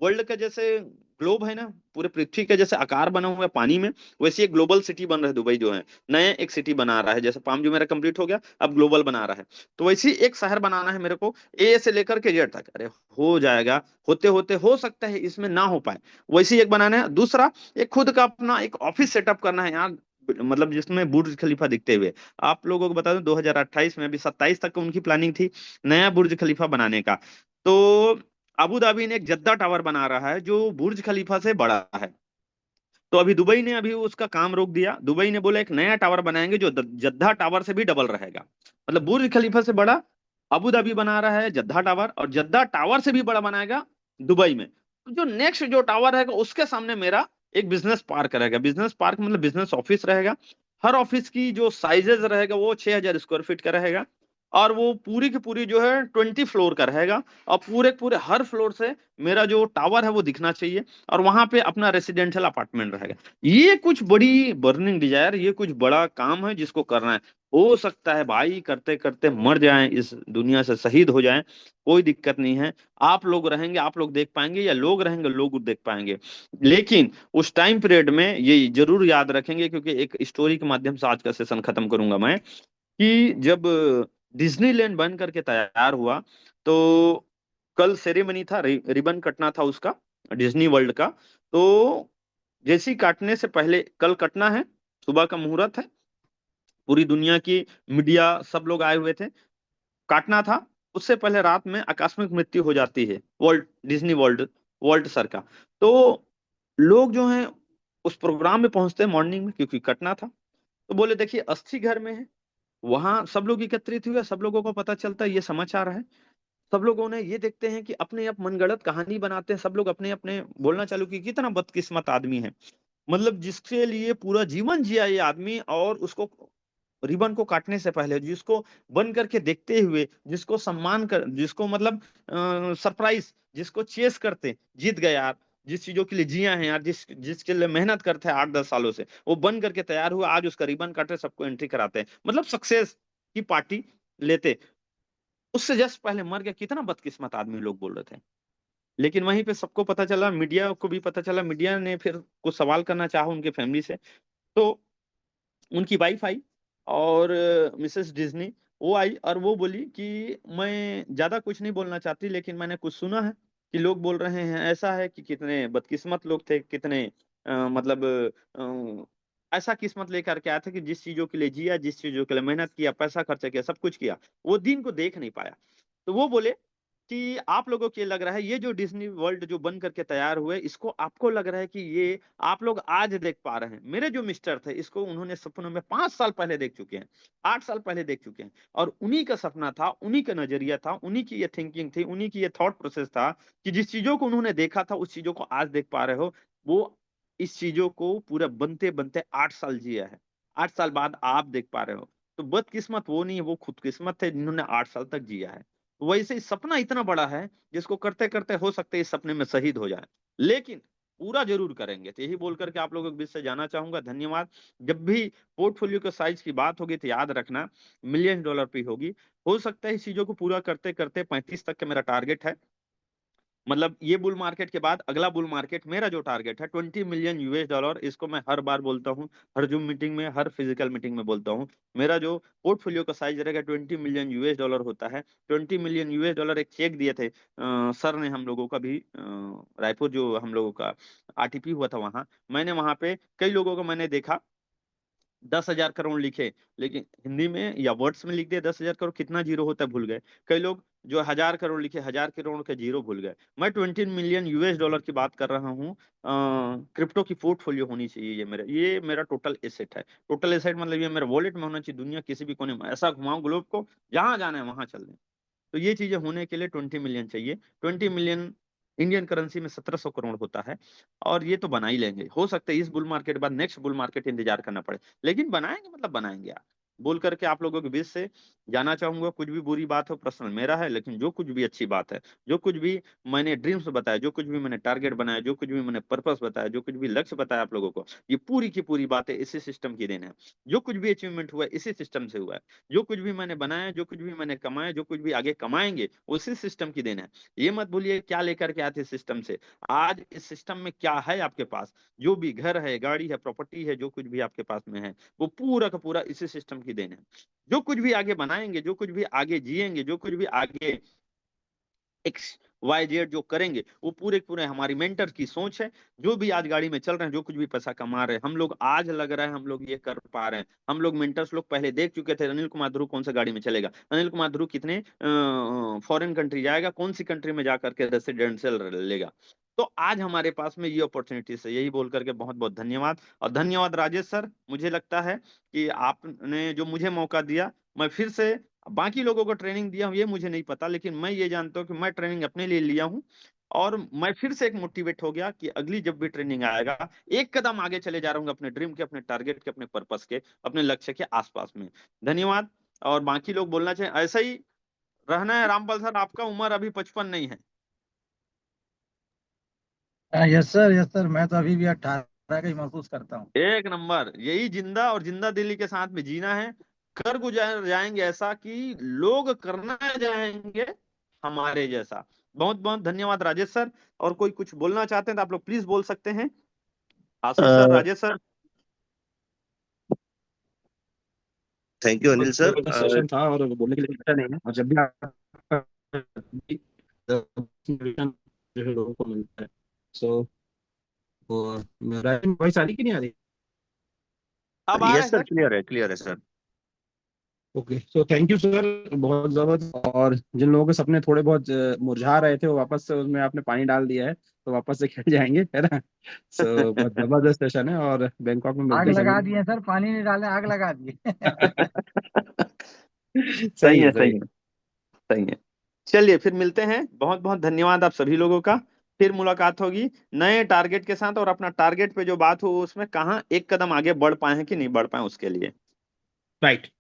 वर्ल्ड का जैसे ग्लोब है ना, पूरे पृथ्वी का जैसे आकार बना हुआ है पानी में, वैसे एक ग्लोबल सिटी बन रहा है दुबई जो है, नया एक सिटी बना रहा है। जैसे पाम जो मेरा कंप्लीट हो गया, अब ग्लोबल बना रहा है, तो वैसे ही एक शहर बनाना है मेरे को, ए से लेकर के जेड तक। अरे हो जाएगा, होते होते हो सकता है इसमें ना हो पाए, वैसे ही एक बनाना है। दूसरा, एक खुद का अपना एक ऑफिस सेटअप करना है यार, मतलब जिसमें बुर्ज खलीफा दिखते हुए। आप लोगों को बता दूं 2028 में, अभी 27 तक उनकी प्लानिंग थी नया बुर्ज खलीफा बनाने का। तो अबू धाबी ने एक जद्दा टावर बना रहा है जो बुर्ज खलीफा से बड़ा है। तो अभी दुबई ने अभी उसका काम रोक दिया। दुबई ने बोला एक नया टावर बनाएंगे जो जद्दा टावर से भी डबल रहेगा, मतलब बुर्ज खलीफा से बड़ा अबू धाबी बना रहा है जद्दा टावर, और जद्दा टावर से भी बड़ा बनाएगा दुबई में। तो जो नेक्स्ट जो टावर रहेगा उसके सामने मेरा एक बिजनेस पार्क रहेगा। बिजनेस पार्क मतलब बिजनेस ऑफिस रहेगा। हर ऑफिस की जो साइजेज रहेगा वो 6,000 स्क्वायर फीट का रहेगा, और वो पूरी की पूरी जो है 20 फ्लोर का रहेगा। और पूरे पूरे हर फ्लोर से मेरा जो टावर है वो दिखना चाहिए, और वहां पे अपना रेसिडेंशियल अपार्टमेंट रहेगा। ये कुछ बड़ी बर्निंग डिजायर, ये कुछ बड़ा काम है जिसको करना है। हो सकता है भाई करते करते मर जाएं, इस दुनिया से शहीद हो जाएं, कोई दिक्कत नहीं है। आप लोग रहेंगे आप लोग देख पाएंगे, या लोग रहेंगे लोग देख पाएंगे। लेकिन उस टाइम पीरियड में ये जरूर याद रखेंगे, क्योंकि एक स्टोरी के माध्यम से आज का सेशन खत्म करूंगा मैं, कि जब डिज्नीलैंड बन करके तैयार हुआ, तो कल सेरेमनी था, रिबन कटना था उसका, डिज्नी वर्ल्ड का। तो जैसे ही काटने से पहले, कल कटना है, सुबह का मुहूर्त है, पूरी दुनिया की मीडिया सब लोग आए हुए थे, काटना था। उससे पहले रात में आकस्मिक मृत्यु हो जाती है world Disney world world sir का। तो लोग जो हैं उस प्रोग्राम में पहुंचते हैं मॉर्निंग में, क्योंकि कटना था। तो बोले देखिए अस्थि घर में है, वहां सब लोग एकत्रित हुए, सब लोगों को पता चलता है ये समाचार है। सब लोगों ने ये देखते हैं कि अपने आप मनगढ़ंत कहानी बनाते हैं, सब लोग अपने अपने बोलना चालू की कितना बदकिस्मत आदमी है, मतलब जिसके लिए पूरा जीवन जिया ये आदमी, और उसको रिबन को काटने से पहले जिसको बन करके देखते हुए, जिसको सम्मान कर, जिसको मतलब सरप्राइज, जिसको चेस करते जीत गए यार, जिस चीजों के लिए जिया है यार, जिसके लिए मेहनत करते हैं 8-10 सालों से, वो बन करके तैयार हुआ, आज उसका रिबन काटे, सबको एंट्री कराते हैं, मतलब सक्सेस की पार्टी लेते। उससे जस्ट पहले मर गया, कितना बदकिस्मत आदमी लोग बोल रहे थे। लेकिन वहीं पे सबको पता चला, मीडिया को भी पता चला, मीडिया ने फिर कुछ सवाल करना चाहा उनके फैमिली से। तो उनकी वाइफ आई, और मिसेस डिज्नी वो आई, और वो बोली कि मैं ज्यादा कुछ नहीं बोलना चाहती, लेकिन मैंने कुछ सुना है कि लोग बोल रहे हैं ऐसा है कि कितने बदकिस्मत लोग थे, कितने मतलब ऐसा किस्मत लेकर के आए थे कि जिस चीजों के लिए जिया, जिस चीजों के लिए मेहनत किया, पैसा खर्चा किया, सब कुछ किया, वो दिन को देख नहीं पाया। तो वो बोले कि आप लोगों को ये लग रहा है ये जो डिज्नी वर्ल्ड जो बन करके तैयार हुए, इसको आपको लग रहा है कि ये आप लोग आज देख पा रहे हैं। मेरे जो मिस्टर थे इसको उन्होंने सपनों में 5 साल पहले देख चुके हैं, 8 साल पहले देख चुके हैं, और उन्हीं का सपना था, उन्हीं का नजरिया था, उन्हीं की ये थिंकिंग थी, उन्हीं की ये थॉट प्रोसेस था कि जिस चीजों को उन्होंने देखा था उस चीजों को आज देख पा रहे हो। वो इस चीजों को पूरा बनते बनते 8 साल जिया है, 8 साल बाद आप देख पा रहे हो। तो बदकिस्मत वो नहीं है, वो खुदकिस्मत थे जिन्होंने 8 साल तक जिया है। तो वैसे ही सपना इतना बड़ा है जिसको करते करते हो सकते है इस सपने में शहीद हो जाए, लेकिन पूरा जरूर करेंगे। तो यही बोल करके आप लोगों के बीच से जाना चाहूंगा, धन्यवाद। जब भी पोर्टफोलियो के साइज की बात होगी तो याद रखना $1 million पे होगी। हो सकता है इस चीजों को पूरा करते करते 35 तक का मेरा टारगेट है, मतलब ये बुल मार्केट के बाद अगला बुल मार्केट मेरा जो टारगेट है $20 million। इसको मैं हर बार बोलता हूँ, हर जूम मीटिंग में, हर फिजिकल मीटिंग में बोलता हूँ। मेरा जो पोर्टफोलियो का साइज रहेगा $20 million होता है। $20 million एक चेक दिए थे सर ने हम लोगों का भी, रायपुर जो हम लोगों का आरटीपी हुआ था वहां, मैंने वहां पे कई लोगों को मैंने देखा 10,000 करोड़ लिखे, लेकिन हिंदी में या वर्ड्स में लिख दिया 10,000 करोड़, कितना जीरो होता है भूल गए। कई लोग जो 1,000 करोड़ लिखे, 1,000 करोड़ के जीरो भूल गए। मैं $20 million की बात कर रहा हूँ। क्रिप्टो की पोर्टफोलियो होनी चाहिए, ये मेरा टोटल एसेट है। टोटल एसेट मतलब ये मेरा वॉलेट में होना चाहिए, दुनिया किसी भी कोने में ऐसा घुमाऊं ग्लोब को, जहां जाना है वहां चल दें। तो ये चीजें होने के लिए 20 मिलियन चाहिए। 20 मिलियन इंडियन करेंसी में 1,700 करोड़ होता है, और ये तो बना ही लेंगे। हो सकता है इस बुल मार्केट बाद नेक्स्ट बुल मार्केट इंतजार करना पड़े, लेकिन बनाएंगे, मतलब बनाएंगे यार। बोल करके आप लोगों के बीच से जाना चाहूंगा। कुछ भी बुरी बात हो पर्सनल मेरा है, लेकिन जो कुछ भी अच्छी बात है, जो कुछ भी मैंने ड्रीम्स बताया, जो कुछ भी मैंने टारगेट बनाया, जो कुछ भी मैंने पर्पस बताया, जो कुछ भी लक्ष्य बताया आप लोगों को, ये पूरी की पूरी बातें इसी सिस्टम की देन है। जो कुछ भी अचीवमेंट हुआ है इसी सिस्टम से हुआ है। जो कुछ भी मैंने बनाया, जो कुछ भी मैंने कमाया, जो कुछ भी आगे कमाएंगे उसी सिस्टम की देन है। ये मत भूलिए क्या लेकर के आए थे सिस्टम से, आज इस सिस्टम में क्या है आपके पास। जो भी घर है, गाड़ी है, प्रॉपर्टी है, जो कुछ भी आपके पास में है, वो पूरा का पूरा इसी सिस्टम की देन है। जो कुछ भी आगे बनाएंगे, जो कुछ भी आगे जिएंगे, जो कुछ भी आगे एक्स वाई जेड जो करेंगे, वो पूरे पूरे हमारी मेंटर की सोच है। जो भी आज गाड़ी में चल रहे हैं, जो कुछ भी पैसा कमा रहे हैं, हम लोग आज लग रहा है हम लोग ये कर पा रहे हैं। हम लोग मेंटर्स लोग पहले देख चुके थे अनिल कुमार ध्रुव कौन सा गाड़ी में चलेगा, अनिल कुमार ध्रुव कितने फॉरेन कंट्री जाएगा, कौन सी कंट्री में जाकर के रेसिडेंशियल लेगा। तो आज हमारे पास में ये अपॉर्चुनिटीज है। यही बोल करके बहुत बहुत धन्यवाद। और धन्यवाद राजेश सर, मुझे लगता है कि आपने जो मुझे मौका दिया, मैं फिर से बाकी लोगों को ट्रेनिंग दिया हूं ये मुझे नहीं पता, लेकिन मैं ये जानता हूं कि मैं ट्रेनिंग अपने लिए लिया हूं। और मैं फिर से एक मोटिवेट हो गया कि अगली जब भी ट्रेनिंग आएगा, एक कदम आगे चले जा रहा हूँ अपने ड्रीम के, अपने टारगेट के, अपने पर्पस के, अपने लक्ष्य के आसपास में। धन्यवाद। और बाकी लोग बोलना चाहें ऐसा ही रहना है। रामपाल सर, आपका उम्र अभी 55 नहीं है। यस सर, यस सर, मैं तो अभी भी 18 का ही महसूस करता हूँ। एक नंबर, यही जिंदा और जिंदा दिली के साथ में जीना है। कर गुजर जाएंगे ऐसा कि लोग करना जाएंगे हमारे जैसा। बहुत बहुत धन्यवाद राजेश सर। और कोई कुछ बोलना चाहते हैं तो आप लोग प्लीज बोल सकते हैं। Ashish sir, Rajesh sir. Thank you Anil sir. Session था और बोलने के लिए अच्छा नहीं है, और जब भी आपका जो है लोगों को मिलता है। सो मेरा वॉइस आ रही कि नहीं आ रही? अब आ रहे यस हैं सर, सर। क्लियर है sir. Okay, so thank you sir, बहुत जबरदस्त। और जिन लोगों के सपने थोड़े बहुत मुरझा रहे थे, वो वापस से उसमें आपने पानी डाल दिया है, तो वापस से खिल जाएंगे, है ना। सो बहुत जबरदस्त सेशन है, और बैंकॉक में आग मिलते हैं लगा जल्दी। दिए सर, पानी नहीं डाले, आग लगा दिए। सही सही है, है, सही सही। है, सही है। चलिए फिर मिलते हैं। बहुत बहुत धन्यवाद आप सभी लोगों का। फिर मुलाकात होगी नए टारगेट के साथ, और अपना टारगेट पे जो बात हो उसमें कहाँ एक कदम आगे बढ़ पाए हैं कि नहीं बढ़ पाए उसके लिए। राइट।